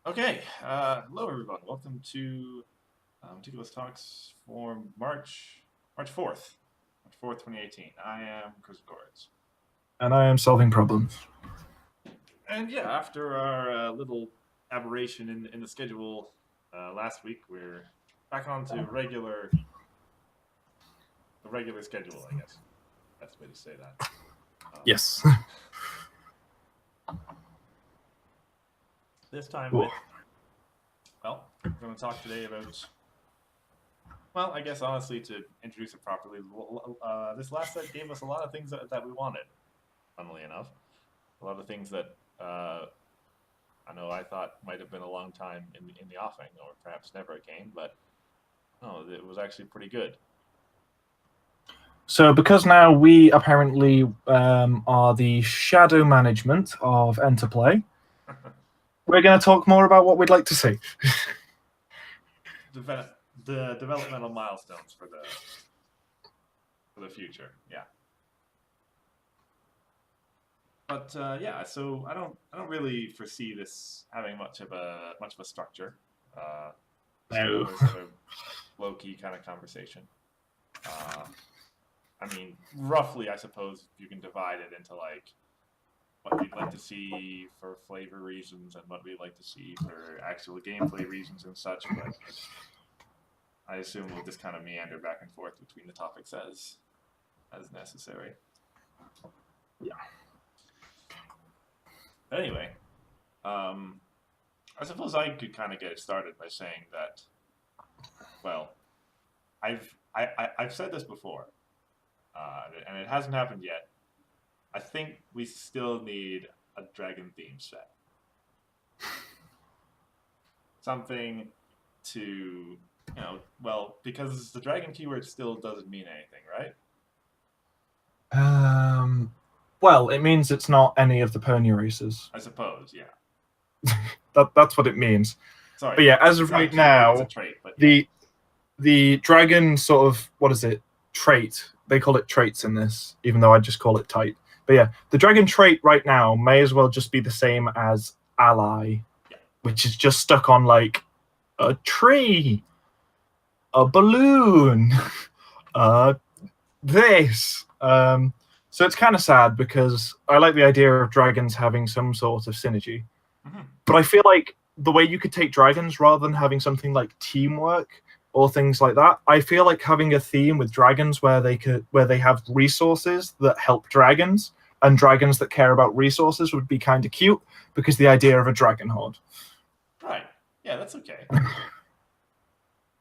Okay, hello everyone. Welcome to Meticulous Talks for March 4th, March 4th, 2018. I am Chris Gords. And I am solving problems. And yeah, after our little aberration in the schedule last week, we're back on to the regular schedule, I guess. That's the way to say that. Yes. This time with, well, we're going to talk today about, well, I guess honestly, to introduce it properly, this last set gave us a lot of things that we wanted, funnily enough. A lot of things that I know I thought might have been a long time in the offing, or perhaps never came, but no, it was actually pretty good. So, because now we apparently are the shadow management of Enterplay, we're going to talk more about what we'd like to see. The developmental milestones for the future, yeah. But yeah, so I don't really foresee this having much of a structure. Just No. another sort of low key kind of conversation. I mean, roughly, I suppose you can divide it into like what we'd like to see for flavor reasons and what we'd like to see for actual gameplay reasons and such. But I assume we'll just kind of meander back and forth between the topics as necessary. Yeah. Anyway, I suppose I could kind of get it started by saying that, well, I've said this before, and it hasn't happened yet. I think we still need a dragon theme set. Something to, well, because the dragon keyword still doesn't mean anything, right? Well, it means it's not any of the pony races. I suppose, yeah. That's what it means. Sorry, but yeah, as of it's not right a keyword, now, it's a trait, but yeah. the dragon sort of, what is it? Trait. They call it traits in this, even though I just call it type. But yeah, the dragon trait right now may as well just be the same as ally, which is just stuck on like a tree, a balloon, this. So it's kind of sad because I like the idea of dragons having some sort of synergy. Mm-hmm. But I feel like the way you could take dragons rather than having something like teamwork or things like that, I feel like having a theme with dragons where they have resources that help dragons and dragons that care about resources would be kind of cute because the idea of a dragon horde. Right. Yeah, that's okay. Yeah,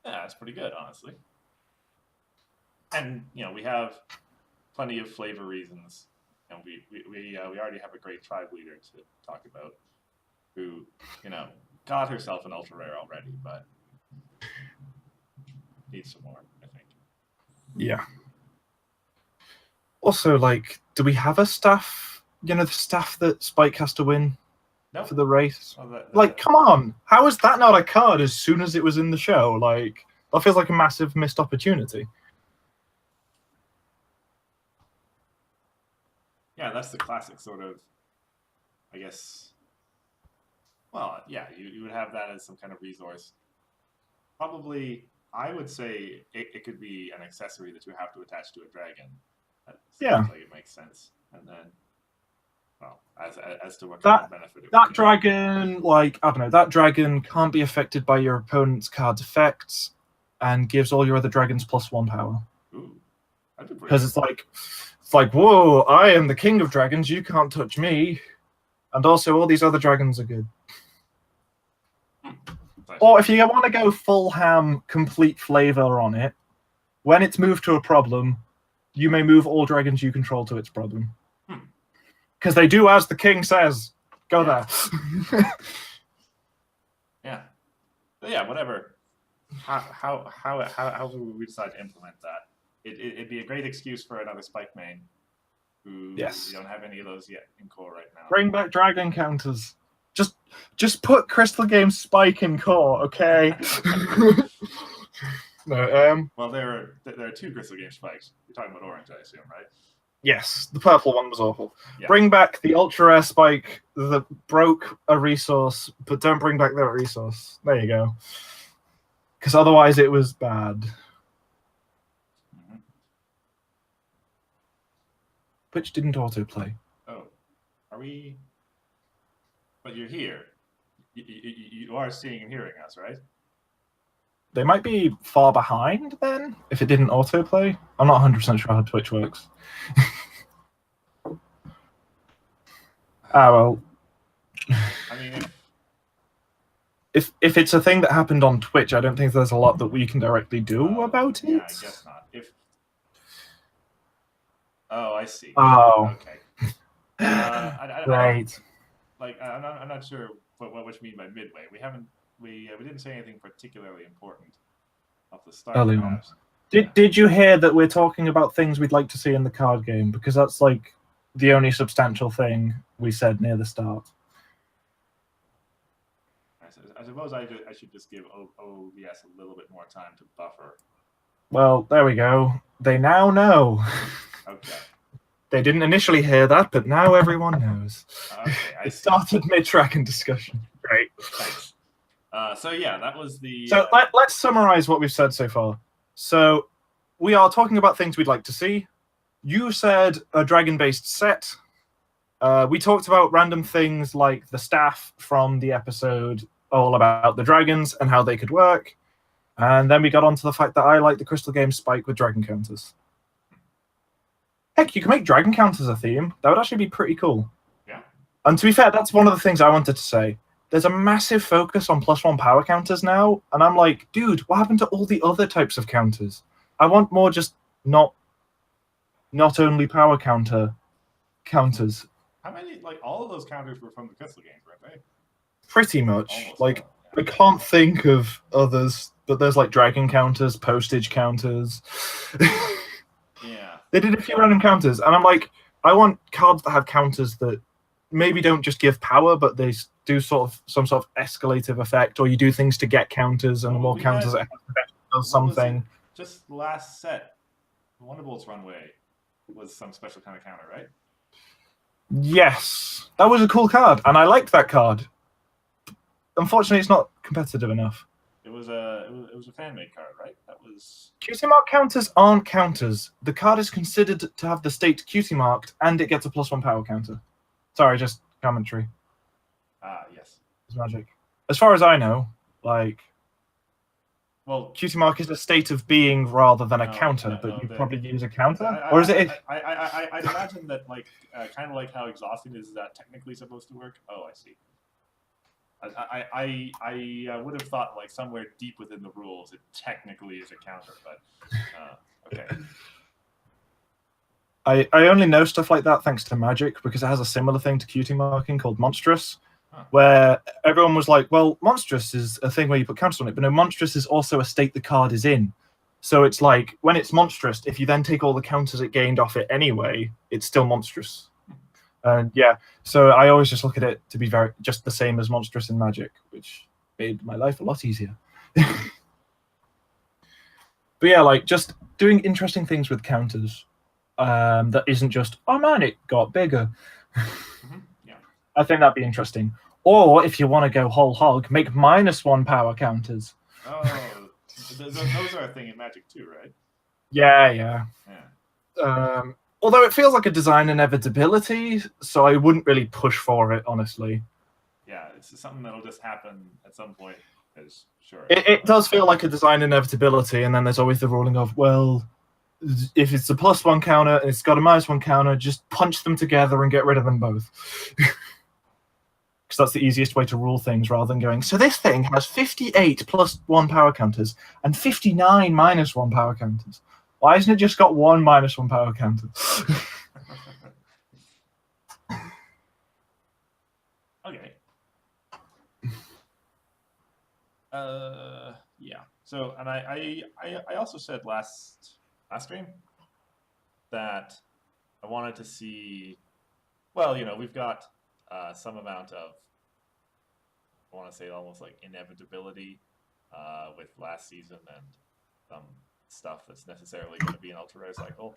that's pretty good, honestly. And we have plenty of flavor reasons. And we already have a great tribe leader to talk about, who got herself an ultra rare already, but needs some more, I think. Yeah. Also, like, do we have a staff? The staff that Spike has to win for the race. Like, come on, how is that not a card as soon as it was in the show? Like, that feels like a massive missed opportunity. Yeah, that's the classic sort of, I guess. Well, yeah, you would have that as some kind of resource. Probably, I would say it could be an accessory that you have to attach to a dragon. That seems like it makes sense. And then, well, as to what kind of benefit it that dragon, like, I don't know, that dragon can't be affected by your opponent's card's effects and gives all your other dragons +1 power. Ooh, because it's like, whoa, I am the king of dragons, you can't touch me. And also, all these other dragons are good. Or if you want to go full ham, complete flavor on it, when it's moved to a problem, you may move all dragons you control to its problem. Because they do as the king says. Go there. Yeah. But yeah, whatever. How we decide to implement that, it'd be a great excuse for another Spike main who we don't have any of those yet in core right now. Bring back dragon counters. Just put Crystal Games Spike in core, okay? No, well, there are 2 Crystal Game Spikes. You're talking about orange, I assume, right? Yes, the purple one was awful. Yeah. Bring back the ultra rare spike that broke a resource, but don't bring back that resource. There you go. Because otherwise it was bad. Mm-hmm. Which didn't autoplay. Oh, are we? But you're here. You are seeing and hearing us, right? They might be far behind then, if it didn't autoplay. I'm not 100% sure how Twitch works. Well. I mean, if it's a thing that happened on Twitch, I don't think there's a lot that we can directly do about it. Yeah, I guess not. Oh, I see. Oh. Okay. Right. I'm not sure what you mean by midway. We didn't say anything particularly important off the start. Early on. Did you hear that we're talking about things we'd like to see in the card game? Because that's like the only substantial thing we said near the start. I suppose I should just give OBS a little bit more time to buffer. Well, there we go. They now know. Okay. They didn't initially hear that, but now everyone knows. Okay, I started mid-tracking discussion. Great. Thanks. So yeah, that was the. So let's summarize what we've said so far. So we are talking about things we'd like to see. You said a dragon-based set. We talked about random things like the staff from the episode all about the dragons and how they could work. And then we got onto the fact that I like the Crystal Game Spike with dragon counters. Heck, you can make dragon counters a theme. That would actually be pretty cool. Yeah. And to be fair, that's one of the things I wanted to say. There's a massive focus on +1 power counters now, and I'm like, dude, what happened to all the other types of counters? I want more just not only power counters. How many, like, all of those counters were from the Crystal games, weren't they? Pretty much. Almost, like, yeah. I can't think of others, but there's like dragon counters, postage counters. Yeah. They did a few random counters, and I'm like, I want cards that have counters that maybe don't just give power, but they do some sort of escalative effect, or you do things to get counters, and the more counters it does something. Just last set, Wonderbolt's Runway was some special kind of counter, right? Yes, that was a cool card, and I liked that card. Unfortunately, it's not competitive enough. It was a fan-made card, right? That was. Cutie mark counters aren't counters. The card is considered to have the state cutie marked, and it gets a +1 power counter. Sorry, just commentary. Yes. It's magic. As far as I know, like, well, cutie mark is a state of being rather than a counter, but you probably use a counter, or is it? I'd imagine that, like, kind of like how exhausting is that technically supposed to work. Oh, I see. I would have thought, like, somewhere deep within the rules it technically is a counter, but okay. I only know stuff like that thanks to Magic, because it has a similar thing to cutie marking called Monstrous, where everyone was like, well, Monstrous is a thing where you put counters on it, but no, Monstrous is also a state the card is in. So it's like, when it's Monstrous, if you then take all the counters it gained off it anyway, it's still Monstrous. And yeah, so I always just look at it to be just the same as Monstrous in Magic, which made my life a lot easier. But yeah, like, just doing interesting things with counters. That isn't just, oh man, it got bigger. Yeah. I think that'd be interesting. Or if you want to go whole hog, make -1 power counters. Oh, those are a thing in Magic too, right? Yeah. Although it feels like a design inevitability, so I wouldn't really push for it, honestly. Yeah, it's something that'll just happen at some point. Sure. It does feel like a design inevitability, and then there's always the ruling of, well, if it's a +1 counter and it's got a -1 counter, just punch them together and get rid of them both. Because that's the easiest way to rule things, rather than going, so this thing has 58 +1 power counters and 59 -1 power counters. Why hasn't it just got 1 -1 power counter? Okay. Yeah. So, and I also said last stream that I wanted to see. Well, we've got some amount of, I want to say, almost like inevitability with last season and some stuff that's necessarily going to be an ultra rare cycle.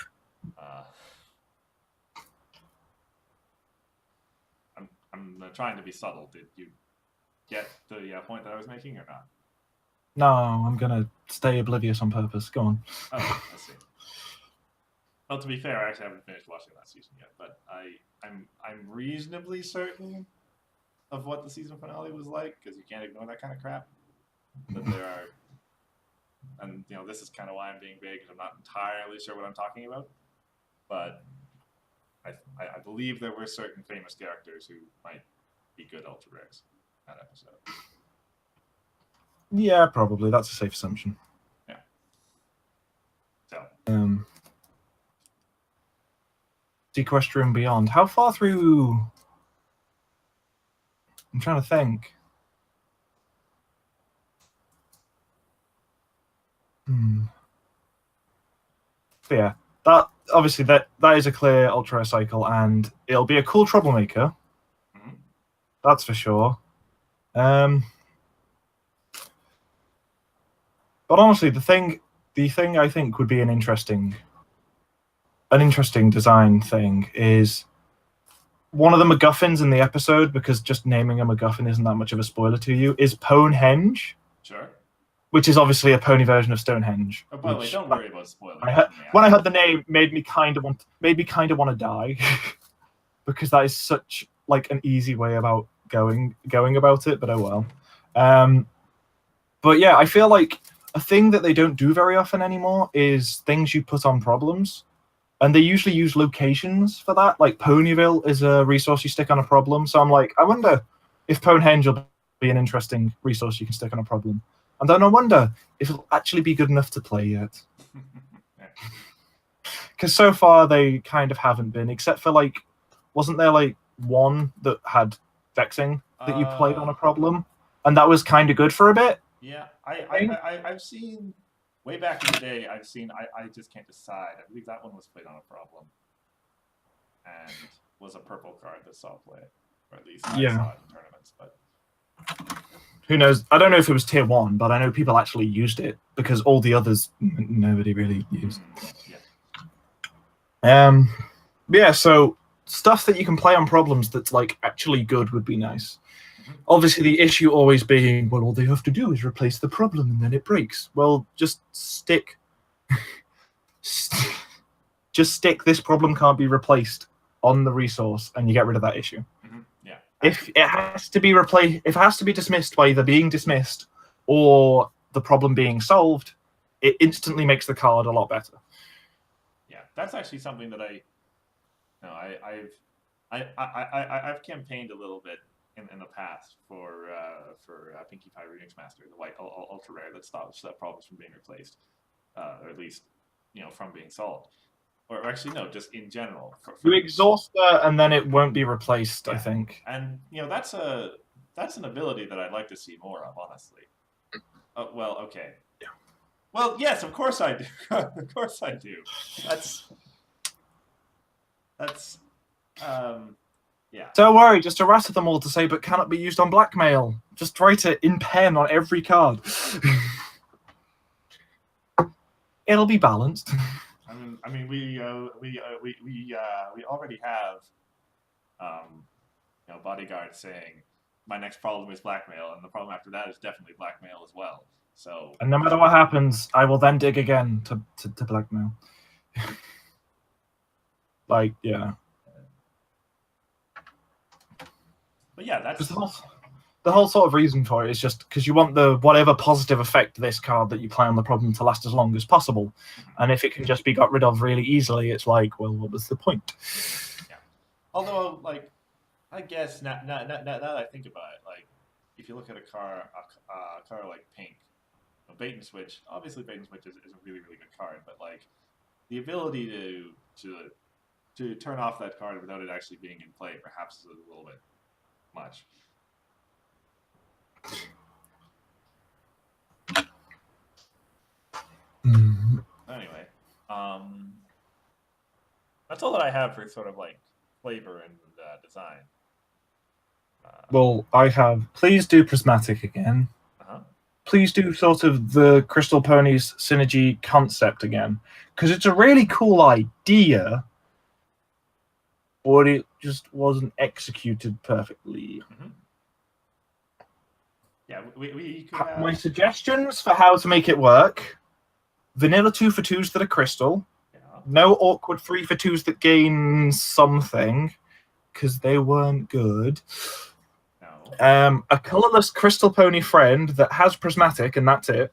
I'm trying to be subtle. Did you get the point that I was making or not? No, I'm gonna stay oblivious on purpose. Go on. Oh, I see. Well, to be fair, I actually haven't finished watching last season yet, but I'm reasonably certain of what the season finale was like, because you can't ignore that kind of crap. But there are, and this is kind of why I'm being vague, because I'm not entirely sure what I'm talking about. But I believe there were certain famous characters who might be good ultra rares that episode. Yeah, probably. That's a safe assumption. Yeah. So. Seaquestria and Beyond. How far through? I'm trying to think. But yeah, that obviously that is a clear ultra rare cycle, and it'll be a cool troublemaker. Mm-hmm. That's for sure. But honestly, the thing I think would be an interesting design thing is one of the MacGuffins in the episode, because just naming a MacGuffin isn't that much of a spoiler to you, is Pwnehenge. Sure. Which is obviously a pony version of Stonehenge. Oh, by the way, don't worry about spoilers. When I heard the name, made me kind of want to die, because that is such like an easy way about going about it. But oh well. But yeah, I feel like a thing that they don't do very often anymore is things you put on problems, and they usually use locations for that. Like Ponyville is a resource you stick on a problem. So I'm like, I wonder if Pwnehenge will be an interesting resource you can stick on a problem. And then I wonder if it'll actually be good enough to play yet. Because so far they kind of haven't been, except for like, wasn't there like one that had vexing that you played on a problem? And that was kind of good for a bit? Yeah, I've seen, way back in the day, I just can't decide. I believe that one was played on a problem. And was a purple card that saw play. Or at least I saw it in tournaments, but... Who knows? I don't know if it was tier 1, but I know people actually used it, because all the others nobody really used. Yeah, so stuff that you can play on problems that's like actually good would be nice. Obviously, the issue always being, well, all they have to do is replace the problem and then it breaks. Well, just stick this problem can't be replaced on the resource, and you get rid of that issue. Yeah. If it has to be replaced, if it has to be dismissed by either being dismissed or the problem being solved, it instantly makes the card a lot better. Yeah, that's actually something that I've campaigned a little bit in the past for Pinkie Pie Remix Master, the white ultra rare that stops problems from being replaced, or at least from being solved. Or actually, no, just in general. You exhaust that, and then it won't be replaced. Yeah. I think. And that's an ability that I'd like to see more of, honestly. Well, okay. Yeah. Well, yes, of course I do. Of course I do. That's. Yeah. Don't worry, just errata them all to say, but cannot be used on blackmail. Just write it in pen on every card. It'll be balanced. I mean, we already have, bodyguards saying my next problem is blackmail, and the problem after that is definitely blackmail as well. So. And no matter what happens, I will then dig again to blackmail. Like, yeah. But yeah, that's the whole sort of reason for it is just because you want the whatever positive effect this card that you play on the problem to last as long as possible. And if it can just be got rid of really easily, it's like, well, what was the point? Yeah. Although, like, I guess now that I think about it, like, if you look at a car like Pink, Bait and Switch, obviously Bait and Switch is a really, really good card, but like the ability to turn off that card without it actually being in play perhaps is a little bit much. Anyway, that's all that I have for sort of like flavor and design. Well, I have. Please do prismatic again. Please do sort of the Crystal Ponies synergy concept again, because it's a really cool idea. but it just wasn't executed perfectly. Mm-hmm. Yeah, we could have... My suggestions for how to make it work: vanilla 2 for 2s that are crystal. Yeah. No awkward 3 for 2s that gain something, because they weren't good. No. A colorless crystal pony friend that has prismatic, and that's it.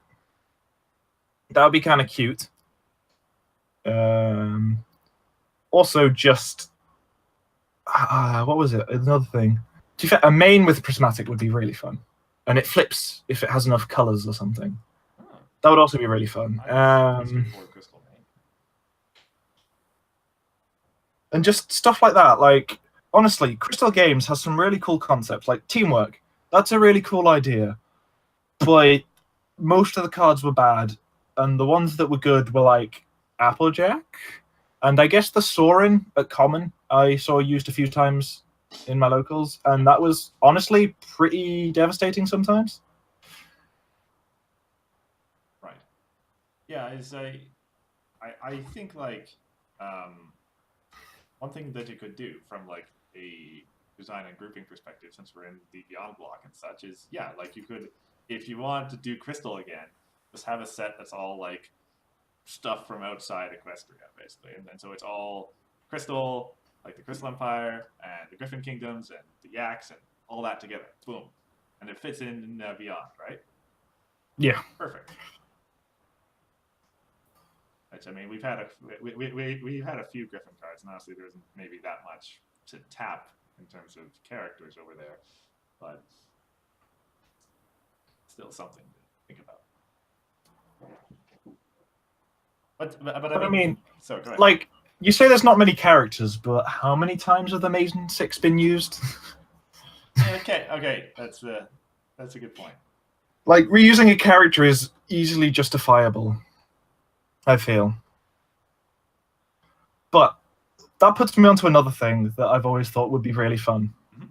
That would be kind of cute. Also, just what was it? Another thing. A main with prismatic would be really fun, and it flips if it has enough colors or something. Oh. That would also be really fun. Crystal main. And just stuff like that. Like, honestly, Crystal Games has some really cool concepts, like teamwork. That's a really cool idea, but most of the cards were bad, and the ones that were good were like Applejack, and I guess the Sorin at common I saw used a few times in my locals, and that was honestly pretty devastating sometimes. Right. Yeah, I think like one thing that you could do from like a design and grouping perspective, since we're in the Beyond block and such, is like you could, if you want to do Crystal again, just have a set that's all like stuff from outside Equestria, basically, and so it's all Crystal, like the Crystal Empire and the Griffin Kingdoms and the Yaks and all that together. Boom, and it fits in Beyond, right? Yeah. Perfect. Which, I mean, we've had a few Griffin cards, and honestly, there isn't maybe that much to tap in terms of characters over there, but still something to think about. But I mean, so go ahead. Like, you say there's not many characters, but how many times have the Maiden 6 been used? Okay, that's a good point. Like, reusing a character is easily justifiable, I feel. But that puts me onto another thing that I've always thought would be really fun. Mm-hmm.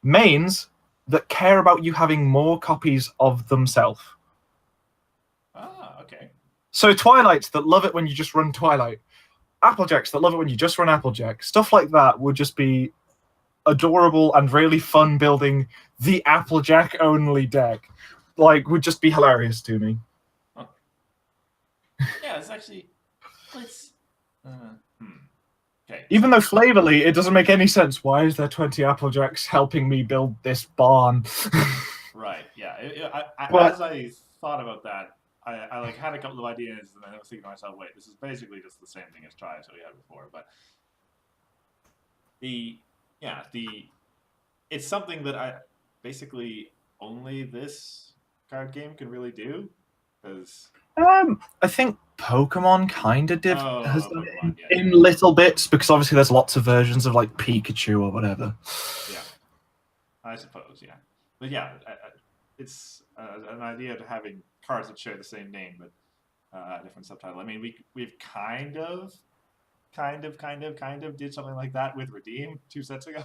Mains that care about you having more copies of themselves. Ah, okay. So Twilights that love it when you just run Twilight. Applejacks that love it when you just run Applejack. Stuff like that would just be adorable and really fun building the Applejack only deck. Like, would just be hilarious to me. Huh. Yeah, it's actually... Okay. Even though flavorly, it doesn't make any sense. Why is there 20 Applejacks helping me build this barn? Right, yeah. As I thought about that, I like had a couple of ideas, and I was thinking to myself, wait, this is basically just the same thing as Trials that we had before, but it's something that I basically only this card game can really do, because I think Pokemon kind of has done Pokemon, it in little bits, because obviously there's lots of versions of like Pikachu or whatever. Yeah, I suppose, yeah. But yeah, it's an idea to having cards that share the same name but different subtitle. I mean, we've kind of did something like that with Redeem 2 sets ago.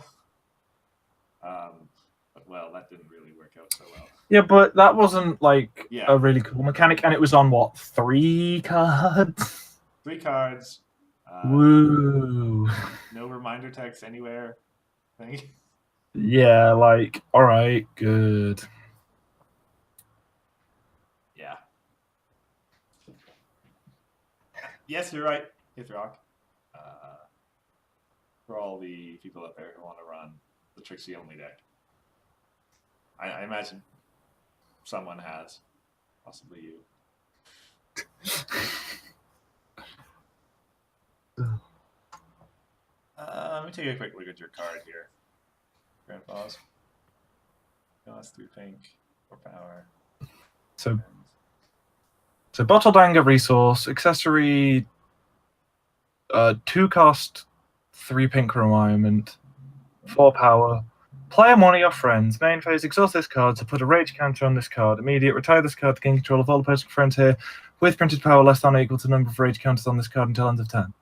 But well, that didn't really work out so well. Yeah, but that wasn't like a really cool mechanic, and it was on what, 3 cards? 3 cards. Woo! No reminder text anywhere. Thing. Yeah, like, all right, good. Yeah. Yes, you're right, Hithrock. For all the people out there who want to run the Trixie only deck, I imagine someone has, possibly you. Let me take a quick look at your card here, Grandpa's. Cost 3 pink, 4 power. So Bottle Danger resource, accessory, 2 cost, 3 pink requirement, 4 power. Play one of your friends. Main phase, exhaust this card to put a rage counter on this card. Immediate, retire this card to gain control of all the personal friends here with printed power less than or equal to the number of rage counters on this card until end of turn.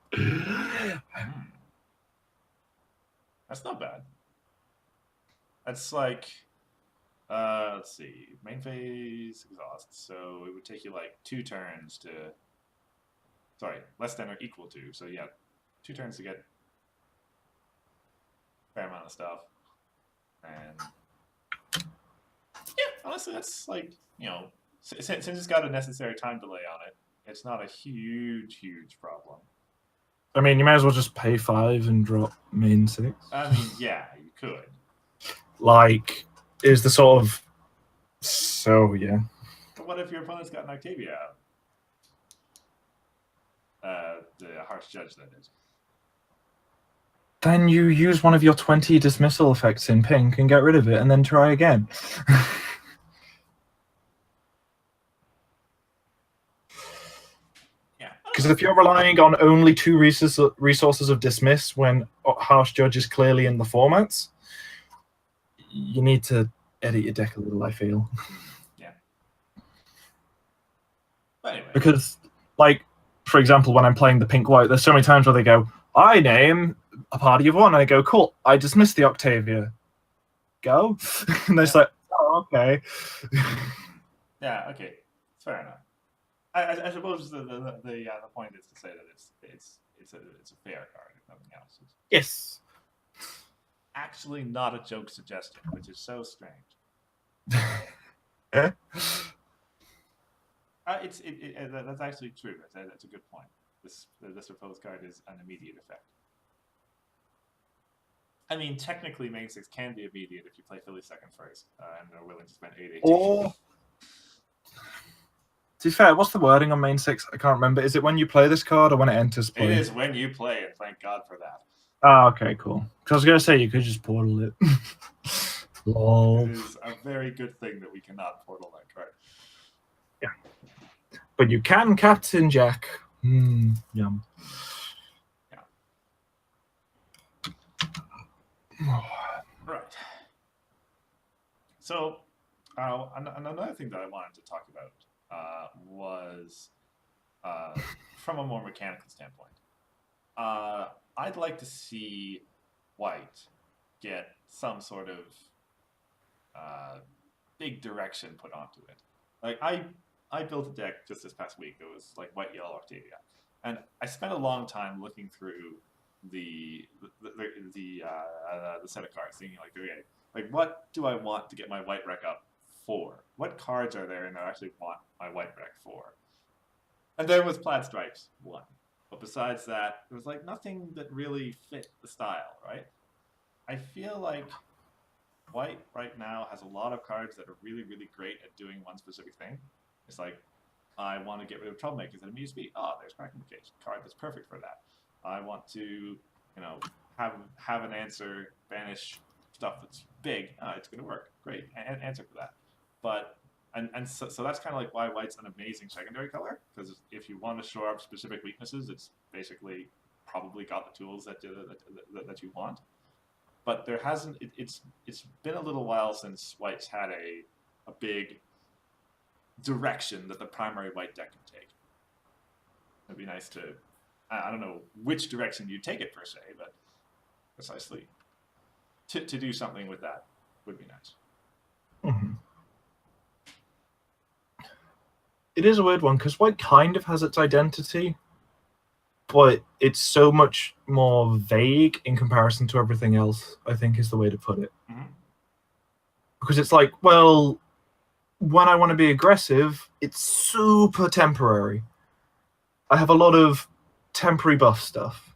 That's not bad. That's like, let's see, main phase exhaust. So it would take you like 2 turns to, sorry, less than or equal to. So yeah, 2 turns to get fair amount of stuff, and yeah, honestly, that's like since it's got a necessary time delay on it, it's not a huge problem. I mean, you may as well just pay 5 and drop main 6. I mean, yeah, you could. Like, is the sort of so yeah. But what if your opponent's got an Octavia out? The harsh judge, that is. Then you use one of your 20 dismissal effects in pink and get rid of it, and then try again. Yeah. Because if you're relying on only 2 resources of dismiss when harsh judge is clearly in the formats, you need to edit your deck a little, I feel. Yeah. But anyway. Because, like, for example, when I'm playing the pink-white, there's so many times where they go, I name a party of 1, and I go, cool, I dismiss the Octavia. Go? And they're just like, oh, okay. Yeah, okay. Fair enough. I suppose the point is to say that it's a fair card, if nothing else. Yes. Actually not a joke suggestion, which is so strange. Eh? That's actually true. That's a good point. This proposed card is an immediate effect. I mean, technically, main 6 can be immediate if you play Philly second first and are willing to spend 8 Or, to be fair, what's the wording on main 6? I can't remember. Is it when you play this card or when it enters play? It is when you play, and thank God for that. Oh, okay, cool. Because I was going to say you could just portal it. Lol. It is a very good thing that we cannot portal that card. Yeah. But you can Captain Jack. Yum. Yeah. Right. So, another thing that I wanted to talk about was from a more mechanical standpoint. I'd like to see White get some sort of big direction put onto it. Like I built a deck just this past week that was like White Yellow Octavia, and I spent a long time looking through the set of cards, thinking like, okay, like what do I want to get my White Rec up for? What cards are there and I actually want my White Rec for? And there was Plaid Stripes 1. But besides that, there was like nothing that really fit the style, right? I feel like White right now has a lot of cards that are really, really great at doing one specific thing. It's like, I want to get rid of Troublemakers at Muse-B. Oh, there's Kraken Cage, card that's perfect for that. I want to, have an answer, banish stuff that's big. It's going to work. Great, answer for that. But so that's kind of like why White's an amazing secondary color, because if you want to shore up specific weaknesses, it's basically probably got the tools that you want. But there hasn't. It's been a little while since White's had a big direction that the primary White deck can take. It'd be nice to. I don't know which direction you take it per se, but precisely to do something with that would be nice. Mm-hmm. It is a weird one because White kind of has its identity, but it's so much more vague in comparison to everything else, I think is the way to put it. Mm-hmm. Because it's like, well, when I want to be aggressive, it's super temporary. I have a lot of temporary buff stuff.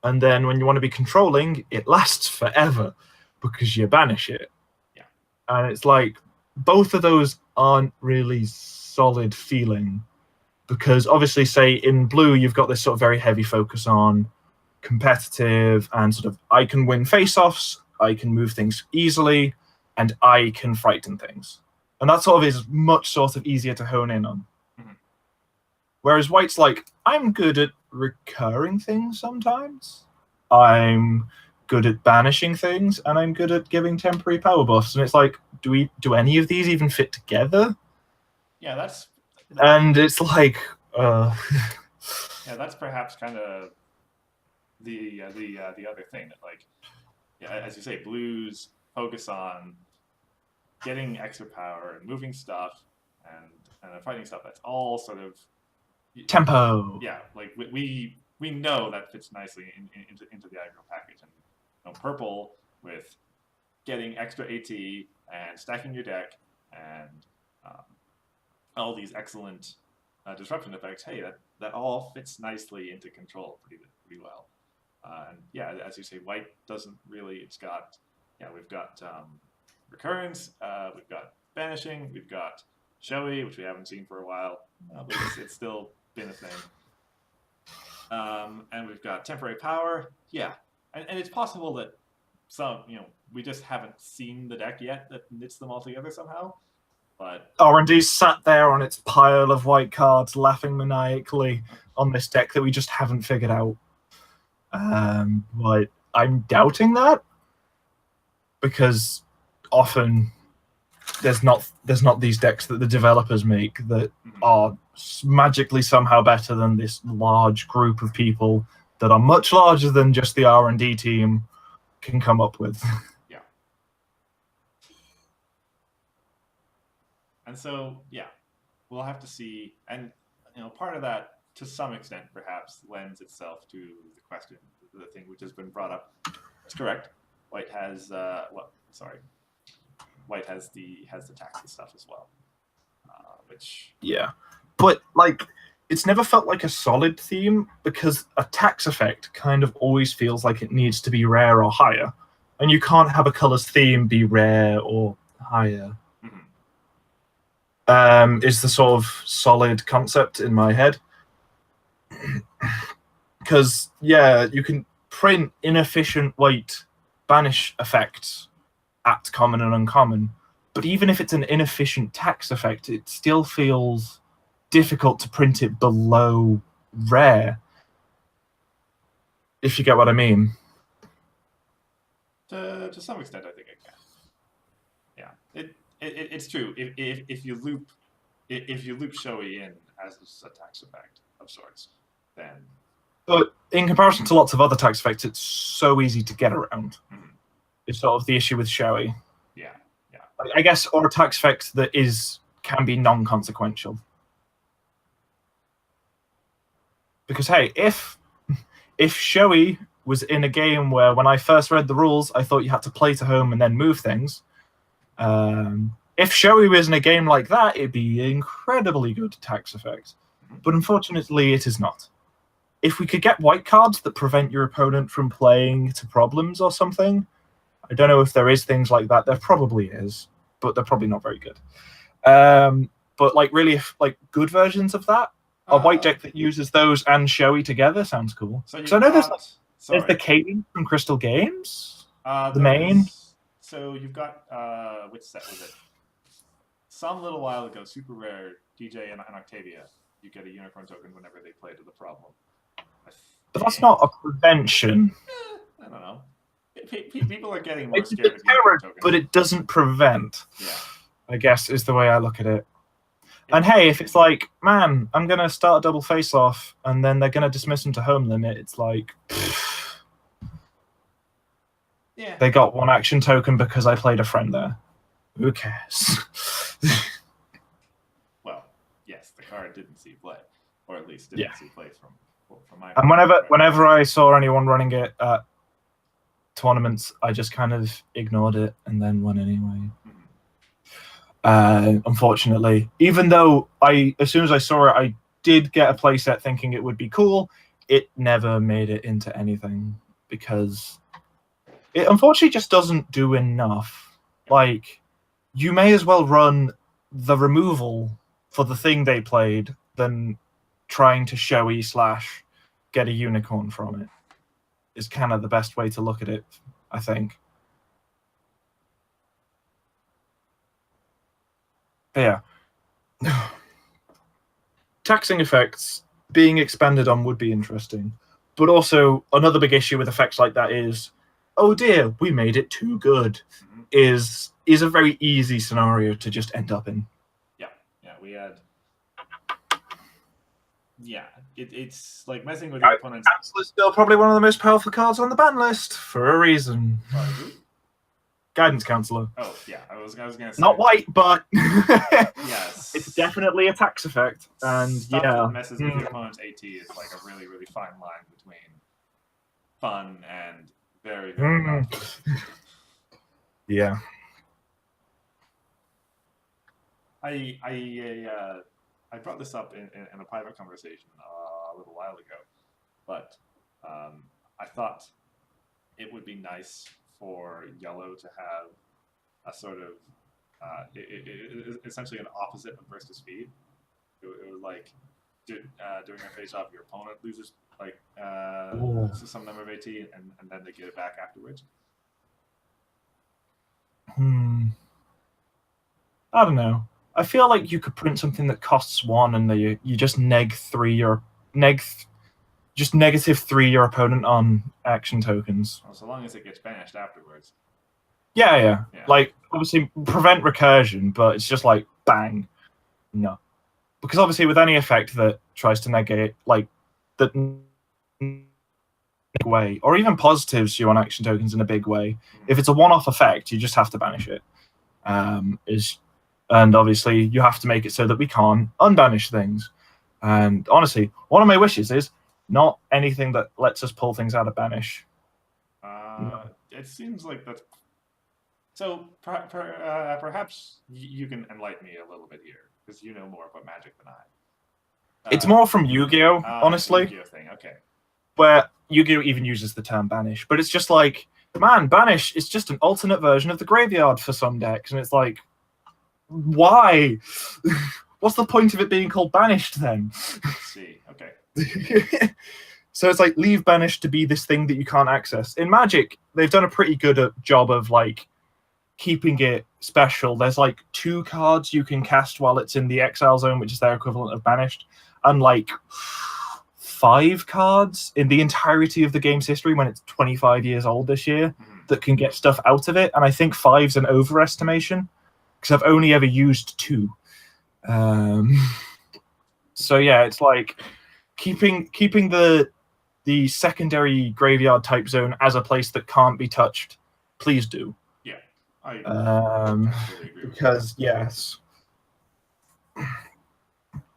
And then when you want to be controlling, it lasts forever because you banish it. Yeah. And it's like, both of those aren't really solid feeling. Because obviously, say, in blue, you've got this sort of very heavy focus on competitive and sort of, I can win face-offs, I can move things easily, and I can frighten things. And that sort of is much sort of easier to hone in on. Mm-hmm. Whereas White's like, I'm good at recurring things sometimes. I'm good at banishing things, and I'm good at giving temporary power buffs. And it's like, do any of these even fit together? Yeah, that's. And it's like, Yeah, that's perhaps kind of the other thing that, like, yeah, as you say, blues focus on getting extra power and moving stuff and fighting stuff. That's all sort of tempo. Yeah, like we know that fits nicely into the aggro package, and purple with getting extra AT and stacking your deck and all these excellent disruption effects. Hey, that all fits nicely into control pretty well. And yeah, as you say, white doesn't really. It's got we've got recurrence, we've got banishing, we've got showy, which we haven't seen for a while, but it's still been a thing. And we've got temporary power. Yeah, and it's possible that some we just haven't seen the deck yet that knits them all together somehow. But R&D sat there on its pile of white cards, laughing maniacally on this deck that we just haven't figured out. But I'm doubting that, because often there's not these decks that the developers make that are magically somehow better than this large group of people that are much larger than just the R&D team can come up with. Yeah. And so, yeah, we'll have to see. And, part of that, to some extent, perhaps, lends itself to the question, the thing which has been brought up. It's correct. White has, White has the taxes stuff as well, which... Yeah. But, it's never felt like a solid theme, because a tax effect kind of always feels like it needs to be rare or higher. And you can't have a colors theme be rare or higher. Is the sort of solid concept in my head. Because, yeah, you can print inefficient white banish effects at common and uncommon, but even if it's an inefficient tax effect, it still feels difficult to print it below rare, if you get what I mean. To some extent, I think I can. Yeah, it's true. If you loop showy in as a tax effect of sorts, then. But in comparison to lots of other tax effects, it's so easy to get around. It's sort of the issue with showy. Yeah. I guess, or a tax effect that can be non-consequential. Because hey, if showy was in a game where, when I first read the rules, I thought you had to play to home and then move things. If showy was in a game like that, it'd be an incredibly good tax effect. But unfortunately, it is not. If we could get white cards that prevent your opponent from playing to problems or something, I don't know if there is things like that. There probably is, but they're probably not very good. But really, good versions of that, a white deck that uses those and showy together sounds cool. So I know there's the Caitlyn from Crystal Games, the main. So you've got which set was it? Some little while ago, super rare DJ and Octavia. You get a unicorn token whenever they play to the problem. But that's not a prevention. I don't know. People are getting more scared of unicorn tokens. But it doesn't prevent. Yeah. I guess is the way I look at it. And hey, if it's like, man, I'm going to start a double face-off, and then they're going to dismiss them to home limit, it's like, yeah, they got one action token because I played a friend there. Who cares? Well, yes, the card didn't see play, or at least didn't see play from my. And whenever I saw anyone running it at tournaments, I just kind of ignored it and then won anyway. Unfortunately, even though as soon as I saw it, I did get a playset thinking it would be cool. It never made it into anything because it unfortunately just doesn't do enough. You may as well run the removal for the thing they played than trying to showy / get a unicorn from it. Is kind of the best way to look at it, I think. But yeah. Taxing effects being expanded on would be interesting. But also, another big issue with effects like that is, oh dear, we made it too good, is a very easy scenario to just end up in. Yeah, we had... Yeah, it's like messing with your opponent's... Council is still probably one of the most powerful cards on the ban list, for a reason. Guidance Counselor. Oh, yeah, I was going to say... Not white, but... Yes. It's definitely a tax effect, and Stuff that messes with your opponent's AT is like a really, really fine line between fun and Very, very powerful. Yeah. I brought this up in a private conversation a little while ago, but I thought it would be nice for yellow to have a sort of essentially an opposite of burst of speed. It was like doing a face off, your opponent loses like some number of AT, and then they get it back afterwards. I don't know. I feel like you could print something that costs 1, and you just just -3 your opponent on action tokens. Well, so long as it gets banished afterwards. Yeah. Like, obviously, prevent recursion, but it's just like, bang. No. Because obviously, with any effect that tries to negate, like, that way, or even positives you on action tokens in a big way, if it's a one-off effect, you just have to banish it. And obviously, you have to make it so that we can't unbanish things. And honestly, one of my wishes is not anything that lets us pull things out of banish. It seems like that's... So perhaps you can enlighten me a little bit here, because you know more about Magic than I. It's more from Yu-Gi-Oh, honestly. Yu-Gi-Oh thing, okay. Where Yu-Gi-Oh even uses the term banish, but it's just like, man, banish is just an alternate version of the graveyard for some decks, and it's like, why? What's the point of it being called banished then? Let's see, okay. So it's like, leave banished to be this thing that you can't access. In Magic, they've done a pretty good job of like keeping it special. There's like 2 cards you can cast while it's in the exile zone, which is their equivalent of banished, and like 5 cards in the entirety of the game's history when it's 25 years old this year that can get stuff out of it. And I think 5's an overestimation because I've only ever used 2. So yeah, it's like keeping the secondary graveyard type zone as a place that can't be touched. Please do. Yeah, I totally agree. Because yes,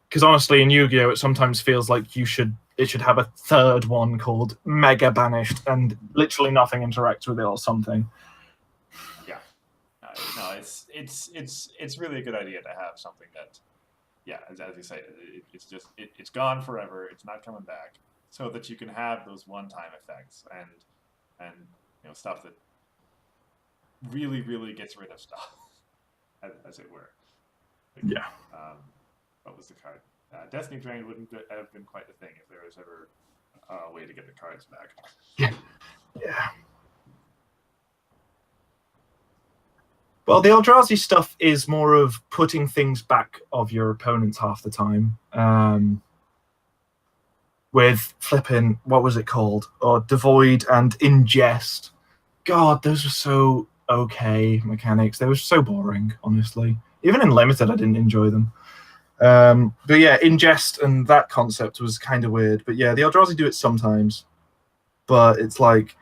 because honestly, in Yu-Gi-Oh, it sometimes feels like it should have a 3rd one called Mega Banished, and literally nothing interacts with it or something. Yeah, no, it's really a good idea to have something that, yeah, as you say, it's gone forever. It's not coming back, so that you can have those one-time effects and stuff that really gets rid of stuff, as it were. Like, yeah. What was the card? Destiny Drain wouldn't have been quite the thing if there was ever a way to get the cards back. Yeah. Well, the Eldrazi stuff is more of putting things back of your opponents half the time. With flipping, what was it called? Or Devoid and Ingest. God, those were so okay mechanics. They were so boring, honestly. Even in Limited, I didn't enjoy them. But yeah, Ingest and that concept was kind of weird. But yeah, the Eldrazi do it sometimes. But it's like...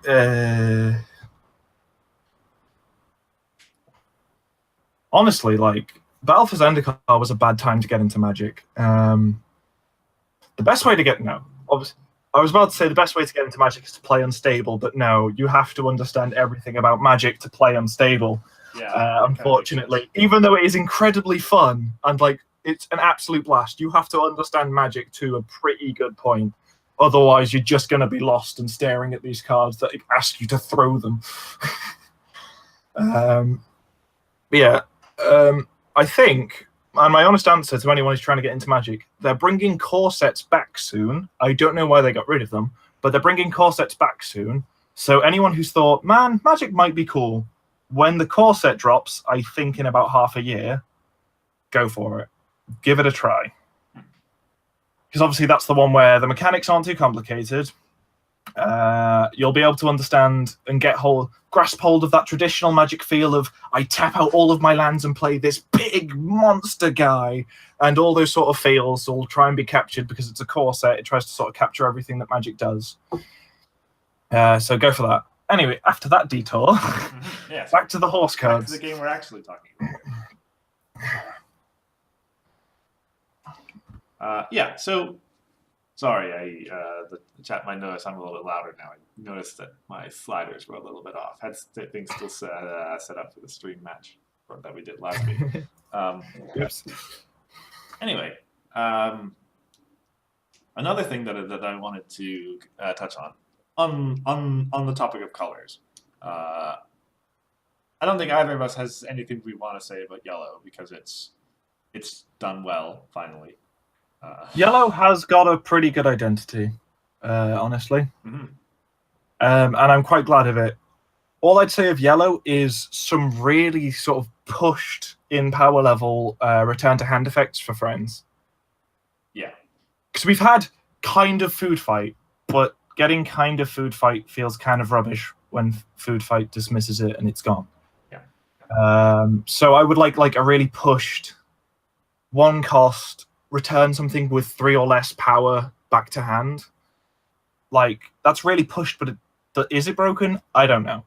honestly, like, Battle for Zendikar was a bad time to get into Magic. The best way to get... No, obviously, I was about to say the best way to get into Magic is to play Unstable, but no, you have to understand everything about Magic to play Unstable. Yeah, unfortunately, even though it is incredibly fun and like it's an absolute blast, you have to understand Magic to a pretty good point. Otherwise, you're just going to be lost and staring at these cards that ask you to throw them. I think, and my honest answer to anyone who's trying to get into Magic, they're bringing core sets back soon. I don't know why they got rid of them, but they're bringing core sets back soon. So anyone who's thought, man, Magic might be cool, when the core set drops, I think in about half a year, go for it. Give it a try. Because obviously that's the one where the mechanics aren't too complicated. You'll be able to understand and grasp hold of that traditional Magic feel of, I tap out all of my lands and play this big monster guy, and all those sort of feels will try and be captured because it's a core set. It tries to sort of capture everything that Magic does. So go for that. Anyway, after that detour, yes, back to the horse cards. Back to the game we're actually talking about. Yeah, so Sorry, the chat might notice I'm a little bit louder now. I noticed that my sliders were a little bit off. Had things still set up for the stream match that we did last week. Yes. Anyway, another thing that I wanted to touch on the topic of colors. I don't think either of us has anything we want to say about yellow because it's done well finally. Yellow has got a pretty good identity, honestly. Mm-hmm. And I'm quite glad of it. All I'd say of yellow is some really sort of pushed in power level return to hand effects for friends. Yeah. Because we've had kind of food fight, but getting kind of food fight feels kind of rubbish when food fight dismisses it and it's gone. Yeah. So I would like a really pushed one cost, return something with 3 or less power back to hand. Like, that's really pushed, but is it broken? I don't know.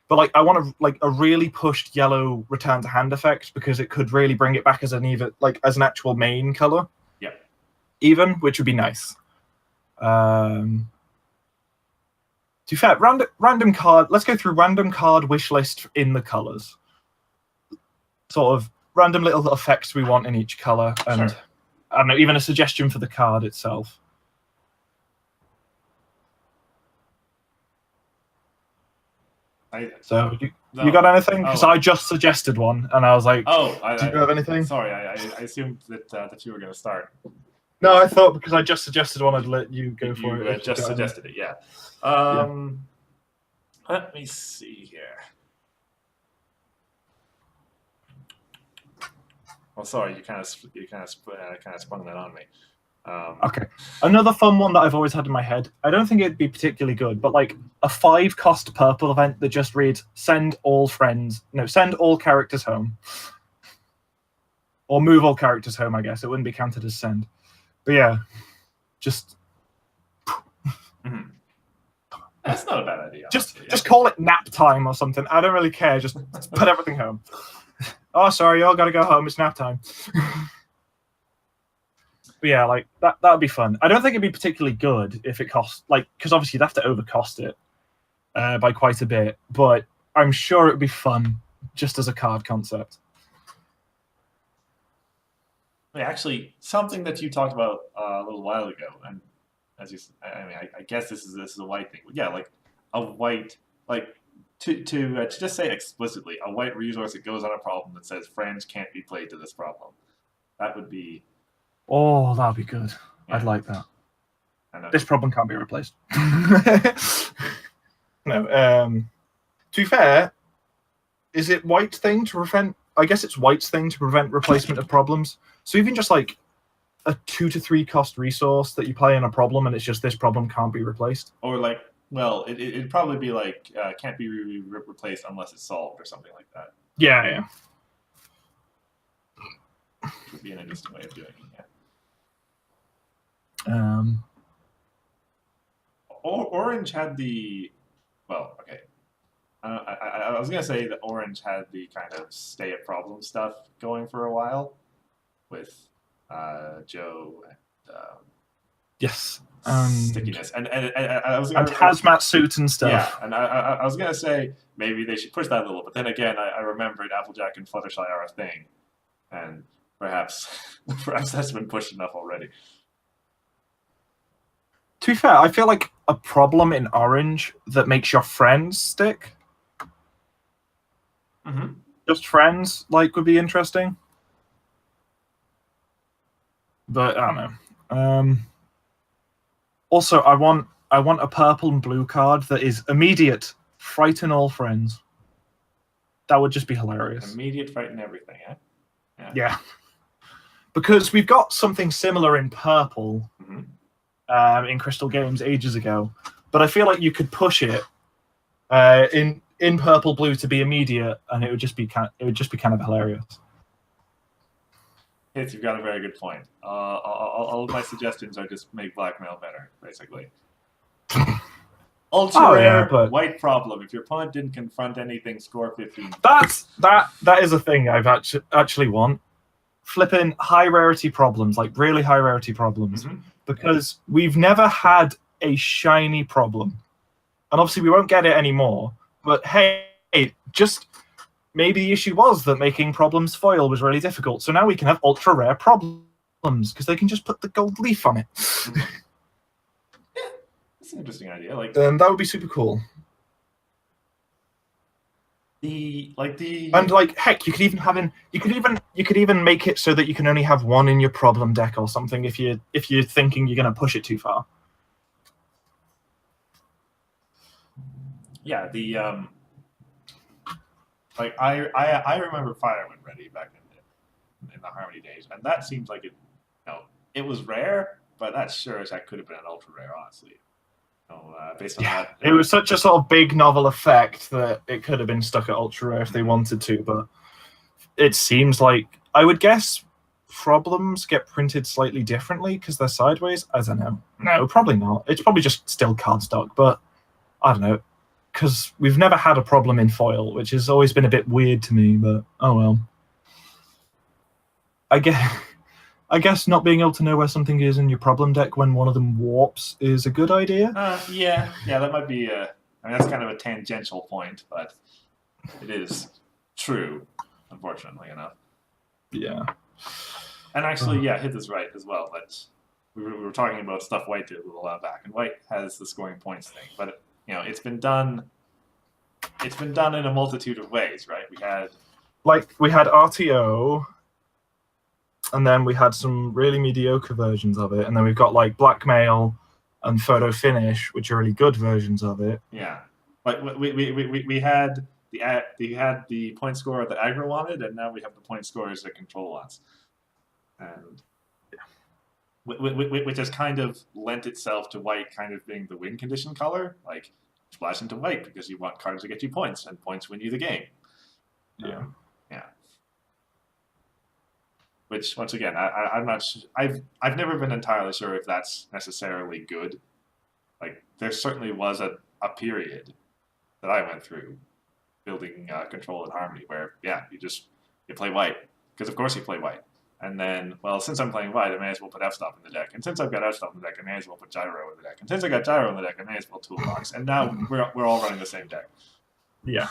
But like, I want a really pushed yellow return to hand effect because it could really bring it back as an actual main color. Yeah. Even, which would be nice. To be fair, random card. Let's go through random card wish list in the colors. Sort of random little effects we want in each color, and Sure. I don't know, even a suggestion for the card itself. You got anything? Because I just suggested one, and I was like, do you have anything? Sorry, I assumed that you were going to start. No, I thought because I just suggested one, I'd let you go for it. You just suggested it, yeah. Let me see here. Well, sorry, you kind of sprung that on me. Okay, another fun one that I've always had in my head. I don't think it'd be particularly good, but like a 5-cost purple event that just reads send all characters home, or move all characters home. I guess it wouldn't be counted as send, but yeah, just Mm-hmm. That's not a bad idea. Just call it nap time or something. I don't really care. Just put everything home. Oh, sorry, you all got to go home. It's nap time. But yeah, like that would be fun. I don't think it'd be particularly good if it costs because obviously you'd have to overcost it by quite a bit. But I'm sure it'd be fun just as a card concept. Actually, something that you talked about a little while ago, and as you, I guess this is a white thing. Yeah, like a white, like to just say explicitly, a white resource that goes on a problem that says friends can't be played to this problem. That would be. Oh, that'd be good. Yeah. I'd like that. This problem can't be replaced. No. To be fair, is it White's thing to prevent? I guess it's White's thing to prevent replacement of problems. So even just like a 2 to 3 cost resource that you play in a problem, and it's just this problem can't be replaced. Or like, well, it'd probably be like can't be replaced unless it's solved or something like that. Yeah. Which would be an interesting way of doing it. Yeah. Orange had the, well, okay. I was gonna say that Orange had the kind of stay at problem stuff going for a while, with Joe and yes, stickiness and I was and hazmat suit and stuff. Yeah, and I was gonna say maybe they should push that a little, but then again I remembered Applejack and Fluttershy are a thing, and perhaps that's been pushed enough already. To be fair, I feel like a problem in Orange that makes your friends stick. Mm-hmm. Just friends, would be interesting. But I don't know. Also, I want a purple and blue card that is immediate, frighten all friends. That would just be hilarious. Immediate frighten everything, eh? Yeah. Because we've got something similar in purple. Mm-hmm. In Crystal Games ages ago, but I feel like you could push it in purple blue to be immediate, and it would just be kind of hilarious. Yes, you've got a very good point. All of my suggestions are just make blackmail better, basically. Ultra rare white problem. If your opponent didn't confront anything, score 15. That is a thing I've actually want flipping high rarity problems, like really high rarity problems, because we've never had a shiny problem. And obviously we won't get it anymore. But hey, just maybe the issue was that making problems foil was really difficult. So now we can have ultra rare problems because they can just put the gold leaf on it. Yeah, that's an interesting idea. Like, that would be super cool. And like heck, you could even make it so that you can only have one in your problem deck or something if you're thinking you're going to push it too far. Yeah, like I remember Fireman Ready back in the Harmony days, and that seems like it was rare, but that sure as heck could have been an ultra rare, honestly. Based on that, it was such a sort of big novel effect that it could have been stuck at ultra rare if they wanted to, but it seems like, I would guess problems get printed slightly differently because they're sideways. I don't know. No, probably not. It's probably just still cardstock, but I don't know, because we've never had a problem in foil, which has always been a bit weird to me, but oh well. I guess not being able to know where something is in your problem deck when one of them warps is a good idea. Yeah, that might be. I mean, that's kind of a tangential point, but it is true, unfortunately enough. Yeah. And actually, Hith is right as well. But we were talking about stuff White did a little while back, and White has the scoring points thing, but it's been done. It's been done in a multitude of ways, right? We had RTO. And then we had some really mediocre versions of it, and then we've got like Blackmail and Photo Finish, which are really good versions of it. Yeah, like we had the point score that aggro wanted, and now we have the point scores that control wants, and which has kind of lent itself to White kind of being the win condition color, like splash into White because you want cards to get you points, and points win you the game. Yeah. Which, once again, I'm not. I've never been entirely sure if that's necessarily good. Like, there certainly was a period that I went through building Control and Harmony where, you play White because of course you play White, and then, well, since I'm playing White, I may as well put F-Stop in the deck, and since I've got F-Stop in the deck, I may as well put Gyro in the deck, and since I got Gyro in the deck, I may as well Toolbox, and now we're all running the same deck. Yeah.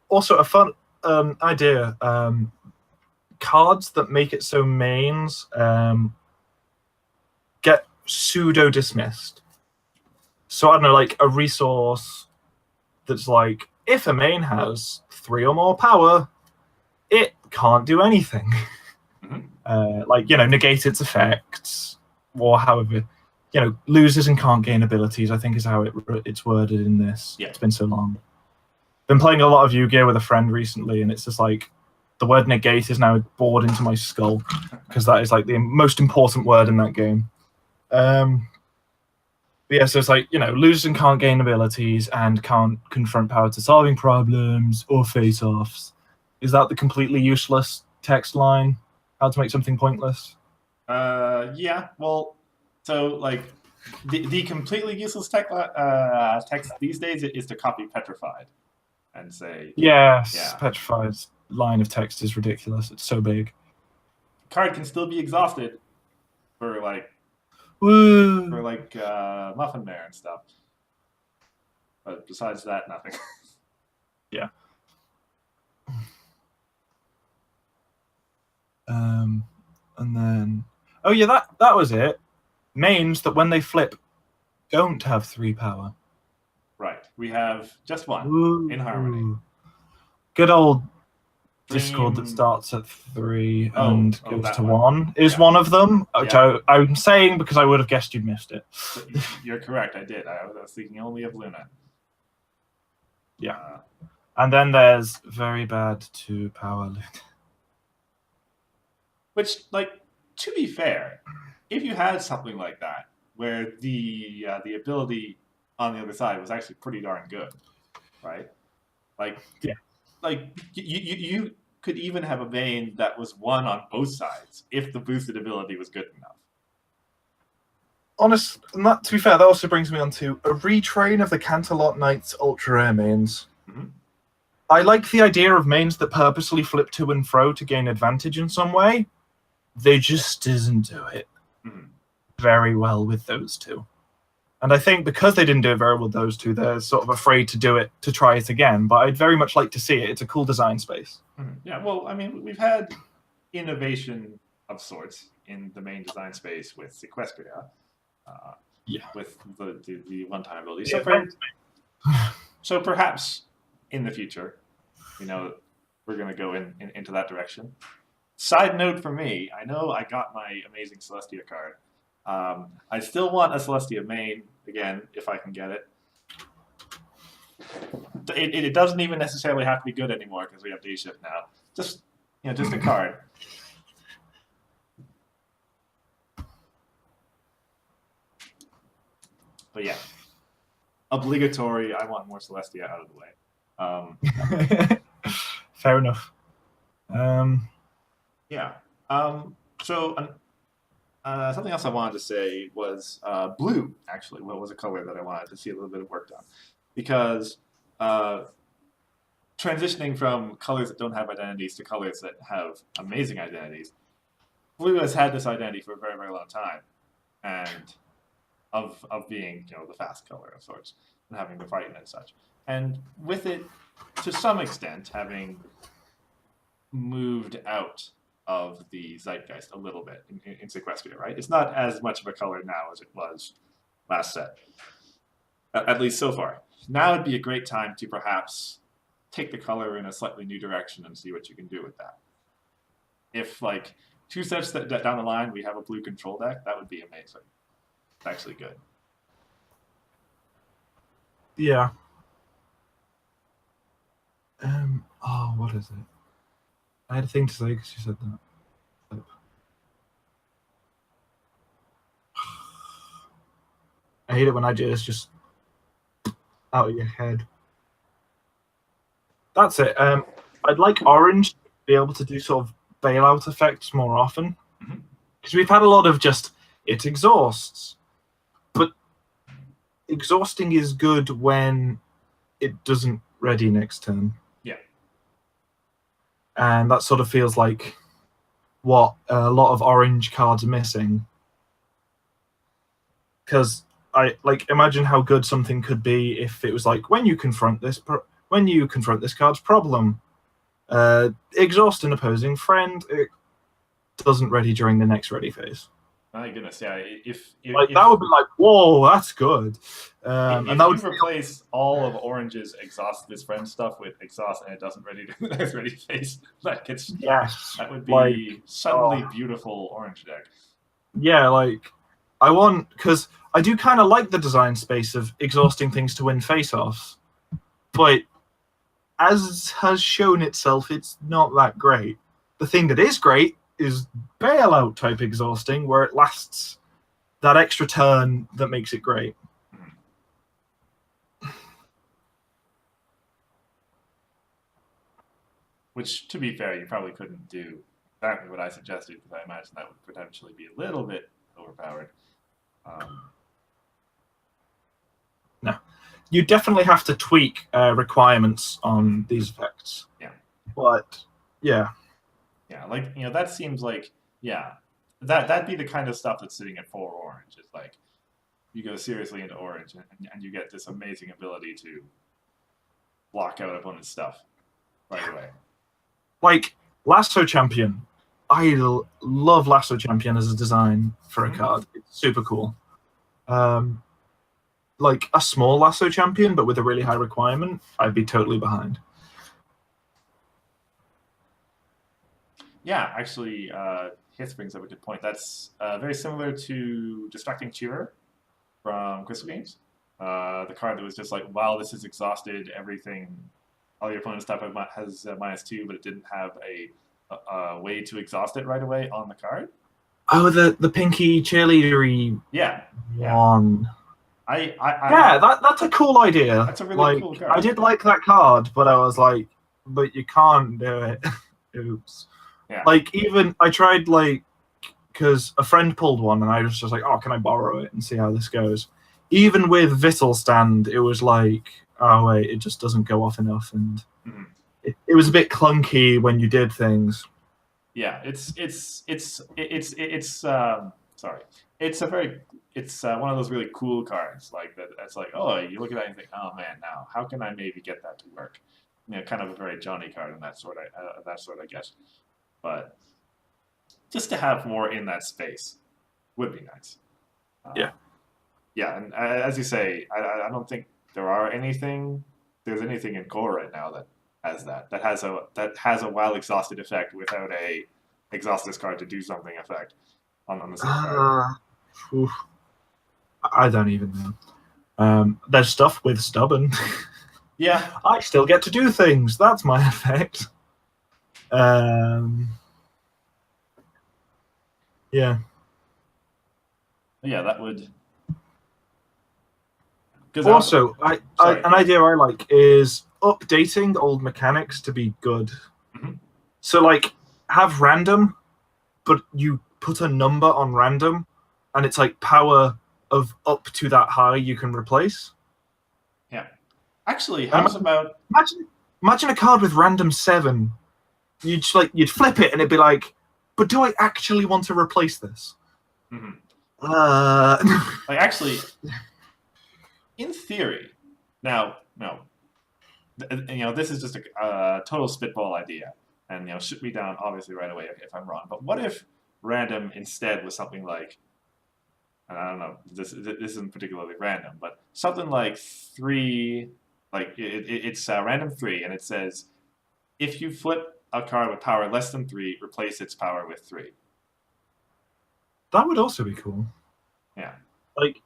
Also, a fun idea. Cards that make it so mains get pseudo dismissed. So I don't know, like a resource that's like, if a main has 3 or more power, it can't do anything. Negate its effects, or however, loses and can't gain abilities, I think is how it's worded in this. Yeah. It's been so long. Been playing a lot of Yu-Gi-Oh! With a friend recently, and it's just like, the word negate is now bored into my skull because that is like the most important word in that game. So it's like, loses and can't gain abilities and can't confront power to solving problems or face-offs. Is that the completely useless text line? How to make something pointless? Yeah, well, so like the completely useless text these days is to copy Petrified and say... Yes, Petrified's line of text is ridiculous. It's so big. Card can still be exhausted for like Muffin Mare and stuff. But besides that, nothing. Yeah. And then that was it. Mains that when they flip don't have 3 power. Right. We have just one in Harmony. Good old Discord that starts at 3 and goes to 1 is one of them. I'm saying because I would have guessed you'd missed it. You're correct. I did. I was thinking only of Luna. Yeah. And then there's very bad 2 power Luna. Which, like, to be fair, if you had something like that where the ability on the other side was actually pretty darn good, right? Like, you could even have a main that was 1 on both sides if the boosted ability was good enough. To be fair, that also brings me on to a retrain of the Canterlot Knights Ultra Rare mains. I like the idea of mains that purposely flip to and fro to gain advantage in some way. They just didn't do it very well with those two. And I think because they didn't do it very well with those two, they're sort of afraid to do it, to try it again. But I'd very much like to see it. It's a cool design space. Yeah, well, I mean, we've had innovation of sorts in the main design space with Seaquestria. With the one-time ability. So perhaps in the future, we're going to go into that direction. Side note for me, I know I got my amazing Celestia card. I still want a Celestia main, again, if I can get it. It doesn't even necessarily have to be good anymore because we have day shift now. Just a card. But yeah, obligatory. I want more Celestia out of the way. Fair enough. Yeah. So something else I wanted to say was blue. Actually, what was a color that I wanted to see a little bit of work done, because transitioning from colors that don't have identities to colors that have amazing identities, blue has had this identity for a very, very long time, and of being the fast color of sorts and having the frighten and such, and with it to some extent having moved out of the zeitgeist a little bit in Seaquestria, right? It's not as much of a color now as it was last set, at least so far. Now would be a great time to perhaps take the color in a slightly new direction and see what you can do with that. If, like, 2 sets down the line we have a blue control deck, that would be amazing. It's actually good. Yeah. Oh, what is it? I had a thing to say because you said that. I hate it when ideas just out of your head. That's it. I'd like Orange to be able to do sort of bailout effects more often, because we've had a lot of just it exhausts, but exhausting is good when it doesn't ready next turn. Yeah. And that sort of feels like what a lot of orange cards are missing. Because imagine how good something could be if it was like, when you confront this card's problem, exhaust an opposing friend, it doesn't ready during the next ready phase. My goodness, yeah. If that would be like, whoa, that's good. And that would replace all of Orange's exhaust this friend stuff with exhaust, and it doesn't ready to the next ready phase. That would be suddenly beautiful Orange deck. Yeah, because I do kind of like the design space of exhausting things to win face-offs, but as has shown itself, it's not that great. The thing that is great is bailout type exhausting, where it lasts that extra turn that makes it great. Which, to be fair, you probably couldn't do exactly what I suggested, because I imagine that would potentially be a little bit overpowered. No. You definitely have to tweak requirements on these effects. Yeah. But, yeah. Yeah, that seems like, that'd be the kind of stuff that's sitting at 4 orange. It's like, you go seriously into orange, and you get this amazing ability to block out opponent's stuff right away. Like, Lasso Champion. I love Lasso Champion as a design for a card. It's super cool. Like, a small Lasso Champion, but with a really high requirement, I'd be totally behind. Yeah, actually, Hith brings up a good point. That's very similar to Distracting Cheerer from Crystal Games. The card that was just like, wow, this is exhausted, everything, all your opponent's stuff has -2, but it didn't have a way to exhaust it right away on the card. Oh, the pinky cheerleadery one. That's a cool idea. That's a really cool card. I did like that card, but I was like, but you can't do it. Oops. Yeah. Even I tried, because a friend pulled one, and I was just like, oh, can I borrow it and see how this goes? Even with Vittle Stand, it was like, oh wait, it just doesn't go off enough, and it was a bit clunky when you did things. Yeah, sorry. It's one of those really cool cards like that. It's like, oh, you look at that and think, oh man, now how can I maybe get that to work? Kind of a very Johnny card in that sort, I guess. But just to have more in that space would be nice. Yeah. Yeah, and as you say, I don't think there's anything in core right now that has a while exhausted effect without a exhaust this card to do something effect on the same card. Oof, I don't even know. There's stuff with stubborn. Yeah, I still get to do things. That's my effect. Yeah. yeah, that would. Also, an idea I like is updating old mechanics to be good. Mm-hmm. So, like, have random, but you put a number on random, and it's like power of up to that high you can replace. Yeah. Actually, how's about imagine a card with random 7. You'd flip it and it'd be like, but do I actually want to replace this? Mm-hmm. Like actually, in theory, now no, this is just a total spitball idea, and shoot me down obviously right away if I'm wrong. But what if random instead was something like, and I don't know, this isn't particularly random, but something like 3, like it's random 3, and it says if you flip a card with power less than 3, replace its power with 3. That would also be cool. Yeah. Like,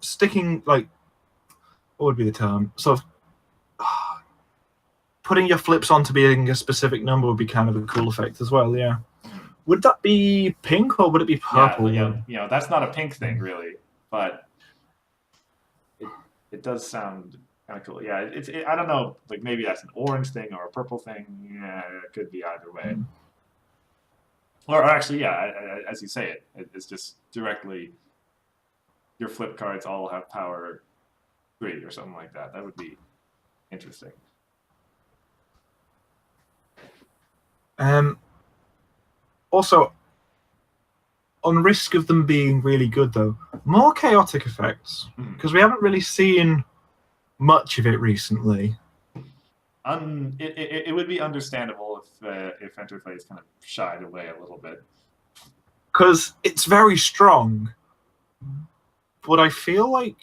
sticking, like, what would be the term? Sort of putting your flips onto being a specific number would be kind of a cool effect as well, yeah. Would that be pink or would it be purple? Yeah, that's not a pink thing really, but it does sound kind of cool. Yeah, I don't know, like maybe that's an orange thing or a purple thing. Yeah, it could be either way. Or actually, yeah, as you say it's just directly your flip cards all have power 3 or something like that. That would be interesting. Also, on risk of them being really good, though, more chaotic effects, because we haven't really seen much of it recently. It would be understandable if Interface kind of shied away a little bit. Because it's very strong, but I feel like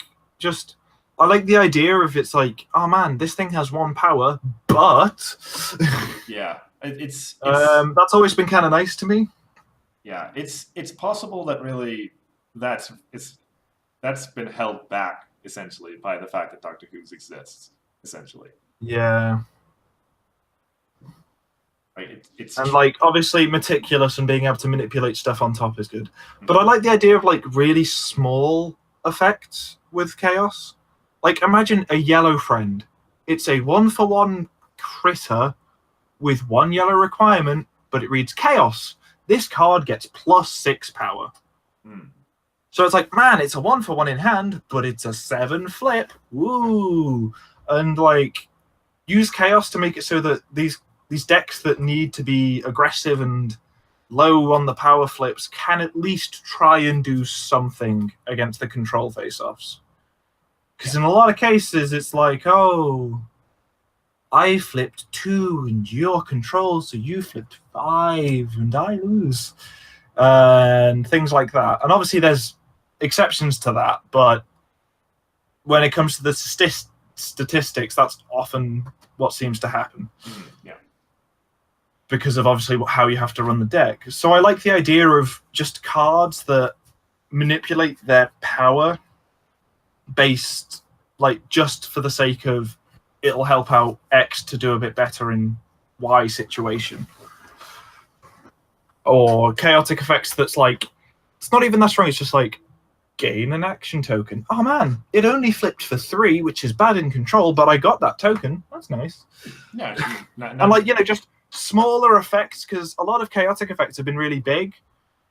I like the idea of it's like, oh man, this thing has 1 power, but yeah, it's that's always been kind of nice to me. Yeah, it's possible that really that's been held back essentially by the fact that Doctor Who's exists essentially. Yeah. Like it's and like obviously Meticulous and being able to manipulate stuff on top is good, but I like the idea of like really small effects with chaos. Like imagine a yellow friend. It's a 1-for-1 critter with 1 yellow requirement, but it reads chaos. This card gets +6 power. So it's like, man, it's a 1-for-1 in hand, but it's a 7 flip. Woo! And like use chaos to make it so that these decks that need to be aggressive and low on the power flips can at least try and do something against the control face-offs. Because in a lot of cases, it's like, oh, I flipped 2 and you're control, so you flipped 5 and I lose. And things like that. And obviously there's exceptions to that, but when it comes to the statistics, that's often what seems to happen. Yeah. Because of obviously how you have to run the deck. So I like the idea of just cards that manipulate their power based, like, just for the sake of it'll help out X to do a bit better in Y situation. Or chaotic effects that's like, it's not even that strong, it's just like, gain an action token. Oh man, it only flipped for 3, which is bad in control, but I got that token. That's nice. Yeah. And like, just smaller effects, because a lot of chaotic effects have been really big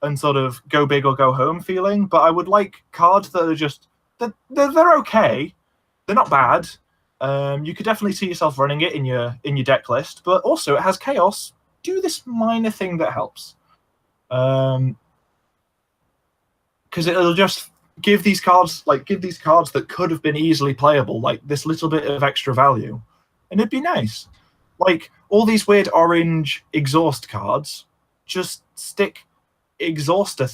and sort of go big or go home feeling, but I would like cards that are just, they're okay, they're not bad, You could definitely see yourself running it in your deck list, but also it has chaos. Do this minor thing that helps, because it'll just give these cards that could have been easily playable like this little bit of extra value, and it'd be nice. Like all these weird orange exhaust cards, just stick exhaust a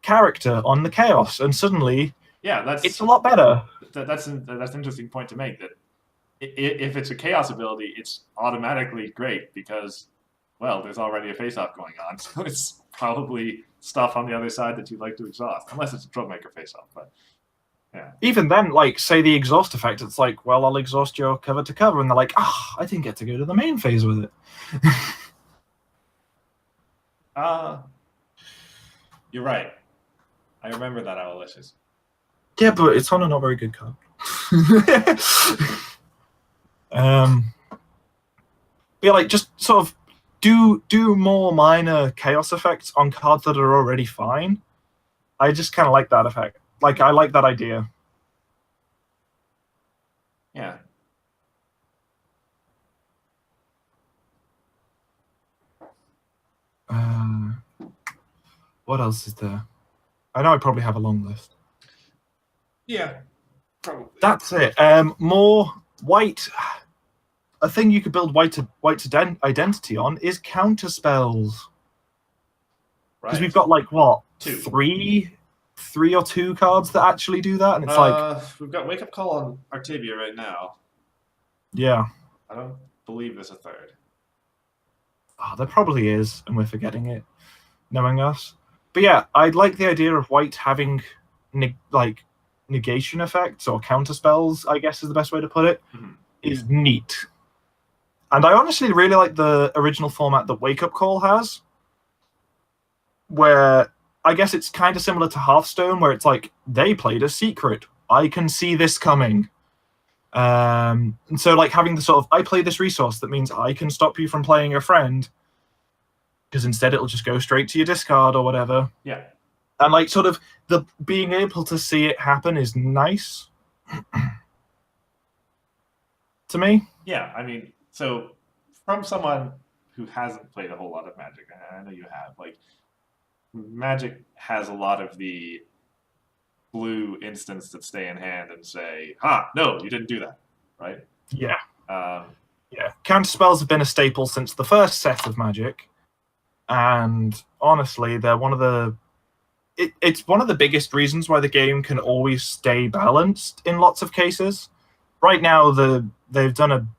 character on the chaos, and suddenly it's a lot better. That's an interesting point to make. That if it's a chaos ability, it's automatically great because, well, there's already a face-off going on, so it's probably stuff on the other side that you'd like to exhaust, unless it's a troublemaker face-off. But yeah, even then, like say the exhaust effect, it's like, well, I'll exhaust your cover to cover, and they're like, I didn't get to go to the main phase with it. You're right. I remember that Owlicious. Yeah, but it's on a not very good card. Yeah, like just sort of do more minor chaos effects on cards that are already fine. I just kind of like that effect. Like I like that idea. Yeah. What else is there? I know I probably have a long list. Yeah, probably. That's it. More white. A thing you could build white's identity on is counter spells. Because we've got like what, three or two cards that actually do that, and it's like we've got Wake Up Call on Artavia right now. Yeah. I don't believe there's a third. Oh, there probably is, and we're forgetting it, knowing us. But yeah, I'd like the idea of white having negation effects or counter spells, I guess is the best way to put it, is neat. And I honestly really like the original format that Wake Up Call has, where I guess it's kind of similar to Hearthstone, where it's like, they played a secret. I can see this coming. And so like having the sort of, I play this resource, that means I can stop you from playing a friend, because instead it'll just go straight to your discard or whatever. Yeah. And like sort of the being able to see it happen is nice to me. Yeah, I mean, so from someone who hasn't played a whole lot of Magic, and I know you have, like, Magic has a lot of the blue instants that stay in hand and say, no, you didn't do that, right? Yeah. Yeah. Counter spells have been a staple since the first set of Magic. And honestly, they're one of the it's one of the biggest reasons why the game can always stay balanced in lots of cases. Right now, they've done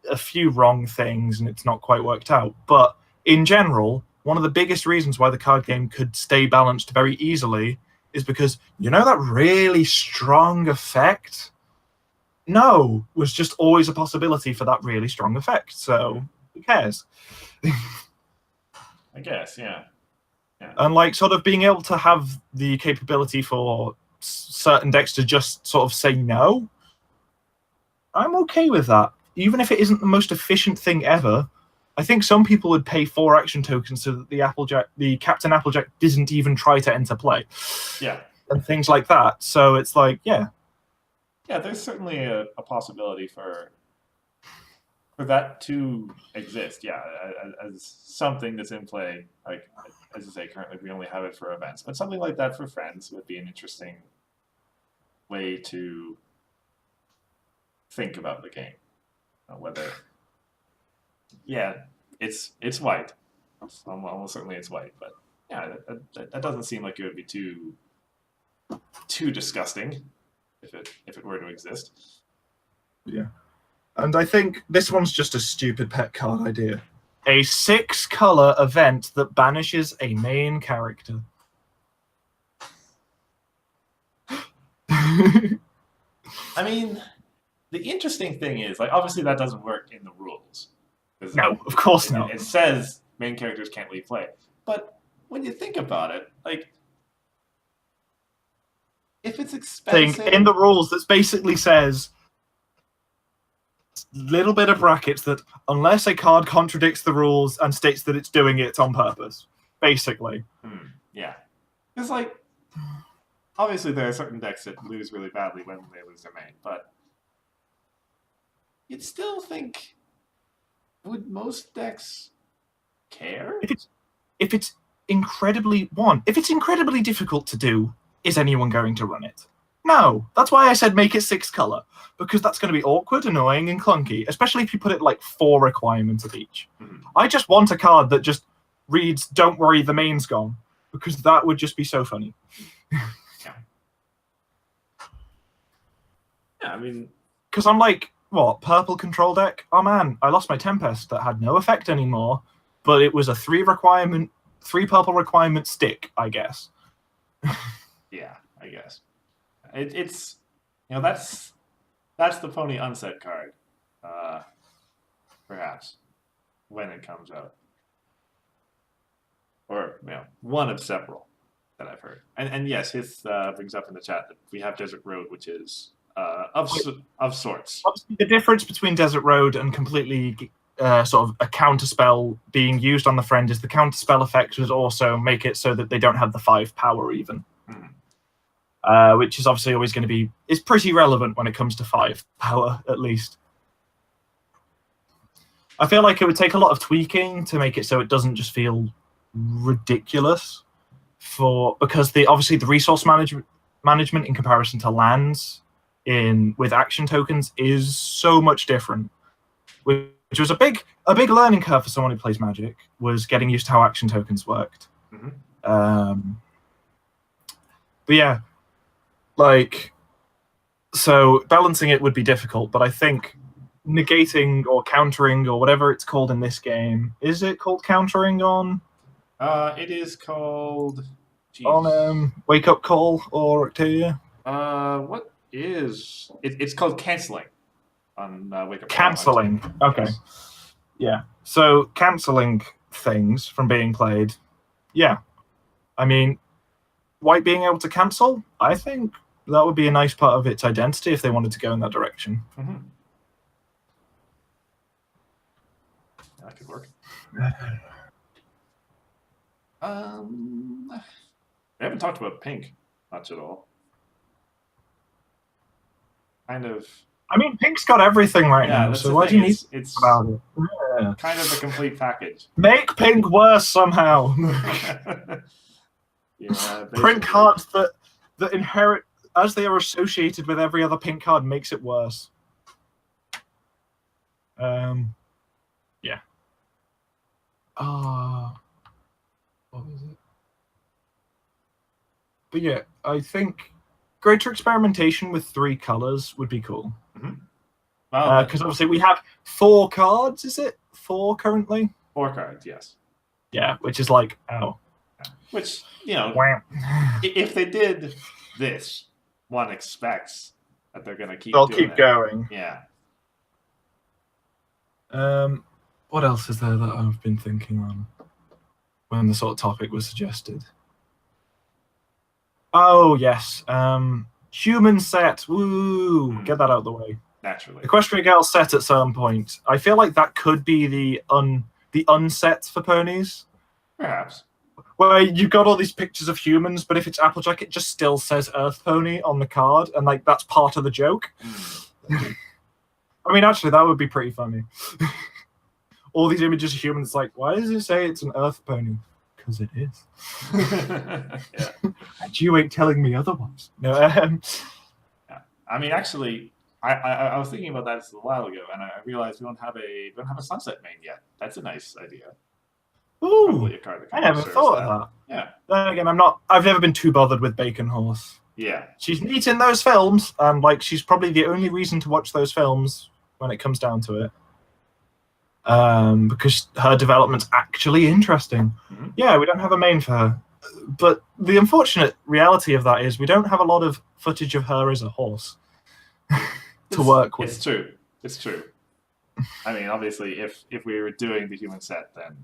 a few wrong things and it's not quite worked out. But in general, one of the biggest reasons why the card game could stay balanced very easily is because, you know, that really strong effect? No, was just always a possibility for that really strong effect. So who cares? I guess, yeah. And like sort of being able to have the capability for certain decks to just sort of say no, I'm okay with that. Even if it isn't the most efficient thing ever, I think some people would pay 4 action tokens so that the Captain Applejack didn't even try to enter play. Yeah. And things like that. So it's like, yeah. Yeah, there's certainly a possibility for that to exist, yeah, as something that's in play. Like, as you say, currently we only have it for events, but something like that for friends would be an interesting way to think about the game. Whether, yeah, it's white. Almost certainly it's white, but yeah, that doesn't seem like it would be too disgusting if it were to exist. Yeah. And I think this one's just a stupid pet card idea. A 6-color event that banishes a main character. I mean, the interesting thing is, like, obviously that doesn't work in the rules. No, of course not. It says main characters can't leave play. But when you think about it, like, if it's expensive... in the rules that basically says... little bit of brackets that unless a card contradicts the rules and states that it's doing it on purpose, basically. Yeah. It's like, obviously there are certain decks that lose really badly when they lose their main, but you'd still think, would most decks care? If it's incredibly difficult to do, is anyone going to run it? No. That's why I said make it 6 color, because that's going to be awkward, annoying, and clunky, especially if you put it like 4 requirements of each. I just want a card that just reads, "Don't worry, the main's gone," because that would just be so funny. Yeah, I mean, because I'm like, what, purple control deck? Oh man, I lost my Tempest that had no effect anymore, but it was a 3 purple requirement stick, I guess. Yeah, I guess it's that's the pony unset card, perhaps when it comes out, or one of several that I've heard. And yes, Hith brings up in the chat that we have Desert Road, which is of sorts. Obviously, the difference between Desert Road and completely sort of a counterspell being used on the friend is the counterspell effect would also make it so that they don't have the 5 power even. Which is obviously always going to be is pretty relevant when it comes to 5 power, at least. I feel like it would take a lot of tweaking to make it so it doesn't just feel ridiculous, because obviously the resource management in comparison to lands with action tokens is so much different, which was a big learning curve for someone who plays Magic, was getting used to how action tokens worked. But yeah, so balancing it would be difficult, but I think negating or countering or whatever it's called in this game, is it called countering on? It is called on Wake Up Call or Octavia. What is it's called canceling on Wake Up Call. Canceling. Okay. Yes. Yeah. So canceling things from being played. Yeah. I mean, White being able to cancel, I think that would be a nice part of its identity if they wanted to go in that direction. That could work. We haven't talked about pink much at all. Kind of. I mean, pink's got everything right now, so why do you need it's about it? Yeah. Kind of a complete package. Make pink worse somehow. Print cards that inherit as they are associated with every other pink card makes it worse. Yeah. What was it? But yeah, I think greater experimentation with 3 colors would be cool. Because obviously we have 4 cards. Is it 4 currently? 4 cards, yes. Yeah, which is like, ow. Which, if they did this, one expects that they're going to keep. They'll keep going. Yeah. What else is there that I've been thinking on when the sort of topic was suggested? Oh yes, human set. Woo! Get that out of the way. Naturally. Equestria Girl set at some point. I feel like that could be the unset for ponies. Perhaps. Where you've got all these pictures of humans, but if it's Applejack, it just still says Earth Pony on the card, and like that's part of the joke. I mean, actually, that would be pretty funny. All these images of humans, like, why does it say it's an Earth Pony? Because it is. Yeah. And you ain't telling me otherwise. No. Yeah. I mean, actually, I was thinking about that a while ago, and I realized we don't have a sunset main yet. That's a nice idea. Ooh, I never thought of that. Yeah. Then again, I've never been too bothered with Bacon Horse. Yeah. She's neat in those films, and like she's probably the only reason to watch those films when it comes down to it. Because her development's actually interesting. Yeah, we don't have a main for her. But the unfortunate reality of that is we don't have a lot of footage of her as a horse to work with. It's true. I mean, obviously, if we were doing the human set, then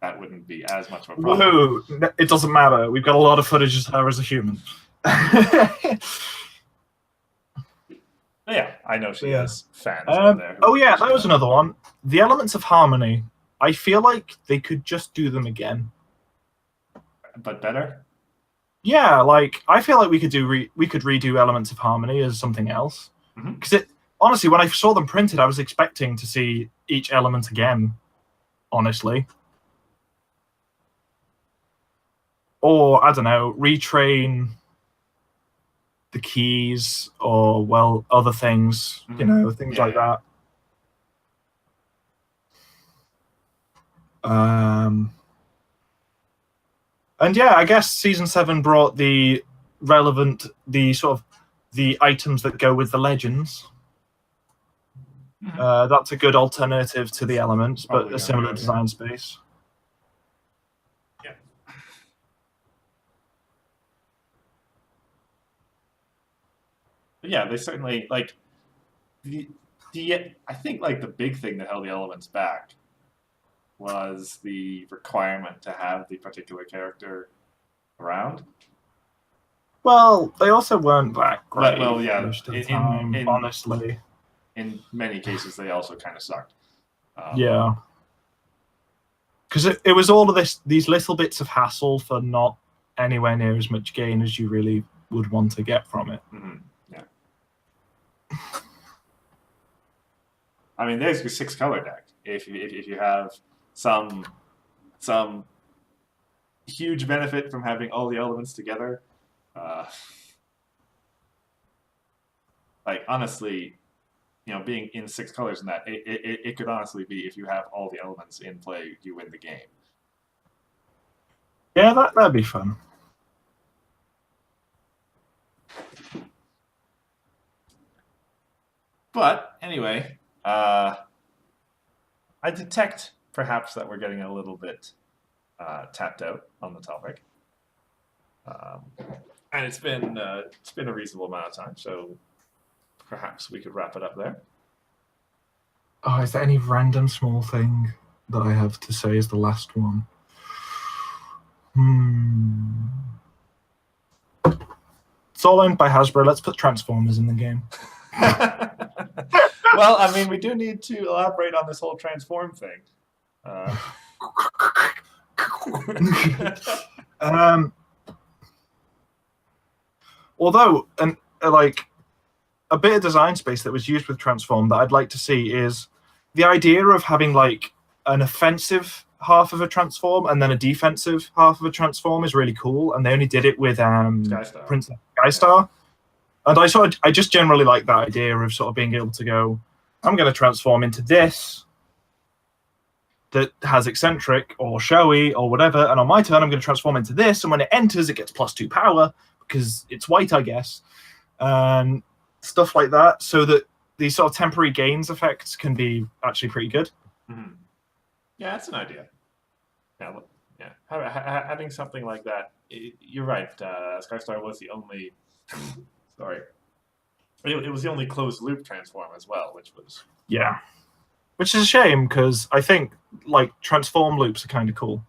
that wouldn't be as much of a problem. Woohoo! It doesn't matter. We've got a lot of footage of her as a human. Yeah, I know she has fans out there. Oh yeah, that was another one. The elements of harmony. I feel like they could just do them again. But better? Yeah, like I feel like we could redo elements of harmony as something else. Because honestly, when I saw them printed, I was expecting to see each element again. Honestly. Or, I don't know, retrain the keys or, well, other things, things like that. And yeah, I guess Season 7 brought the items that go with the legends. That's a good alternative to the elements, but a similar design space. Yeah. But yeah, they certainly like I think like the big thing that held the elements back was the requirement to have the particular character around. Well, they also weren't that great Well, yeah, most of the time, honestly. In many cases, they also kind of sucked. Yeah. Because it was all of these little bits of hassle for not anywhere near as much gain as you really would want to get from it. Mm-hmm. Yeah. I mean, there's your 6-color deck. If you have some huge benefit from having all the elements together, like honestly, being in 6 colors in that, it could honestly be, if you have all the elements in play, you win the game. Yeah, that'd be fun. But anyway, I detect perhaps that we're getting a little bit tapped out on the topic, and it's been a reasonable amount of time, so perhaps we could wrap it up there. Oh, is there any random small thing that I have to say as the last one? It's all owned by Hasbro. Let's put Transformers in the game. Well, I mean, we do need to elaborate on this whole transform thing. Although, like a bit of design space that was used with Transform that I'd like to see is the idea of having like an offensive half of a transform and then a defensive half of a transform is really cool. And they only did it with Prince Skystar. And I just generally like that idea of sort of being able to go, I'm going to transform into this that has eccentric or showy or whatever, and on my turn I'm going to transform into this, and when it enters it gets +2 power because it's white, I guess, and stuff like that, so that these sort of temporary gains effects can be actually pretty good. Mm-hmm. Yeah, that's an idea. Yeah. Having something like that, you're right. Skystar was the only sorry. It was the only closed loop transform as well, which is a shame because I think like transform loops are kind of cool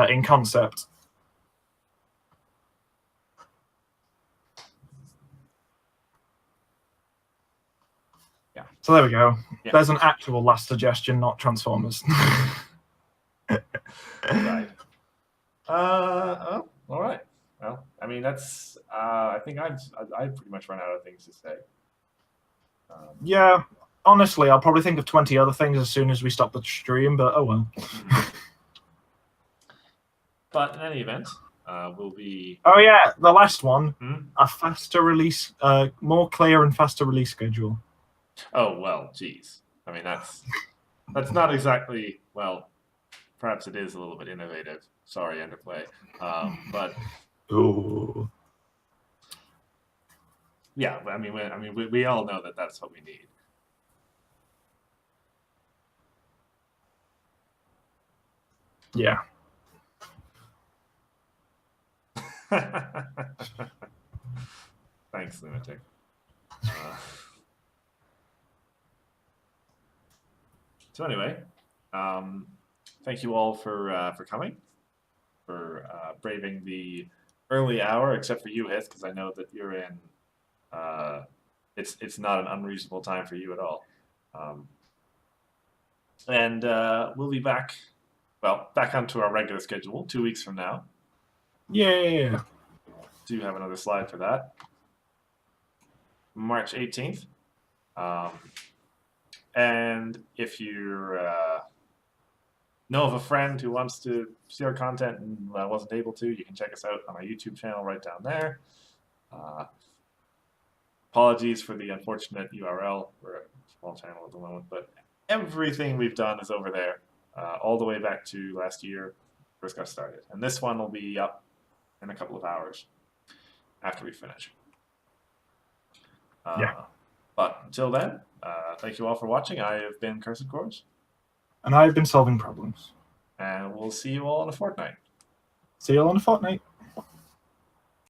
in concept. Yeah. So there we go. Yeah. There's an actual last suggestion, not Transformers. Right. Oh, all right. Well, I mean, that's. I think I've pretty much run out of things to say. Yeah, honestly, I'll probably think of 20 other things as soon as we stop the stream, but oh well. But in any event, we'll be. Oh yeah, the last one. A faster release, more clear and faster release schedule. Oh well, geez. I mean, that's not exactly, well. Perhaps it is a little bit innovative. Sorry, Enderplay, but. Ooh. Yeah, I mean, we all know that that's what we need. Yeah. Thanks, Lunatic. So anyway, thank you all for coming, for braving the early hour, except for you, Hith, because I know that you're in. It's not an unreasonable time for you at all. And we'll be back. Well, back onto our regular schedule 2 weeks from now. Yeah. Do have another slide for that. March 18th. And if you know of a friend who wants to see our content and wasn't able to, you can check us out on our YouTube channel right down there. Apologies for the unfortunate URL. We're a small channel at the moment, but everything we've done is over there, all the way back to last year, first got started. And this one will be up in a couple of hours after we finish. But until then, thank you all for watching. I have been Cursed Course. And I've been solving problems. And we'll see you all in a fortnight. See you all in a fortnight.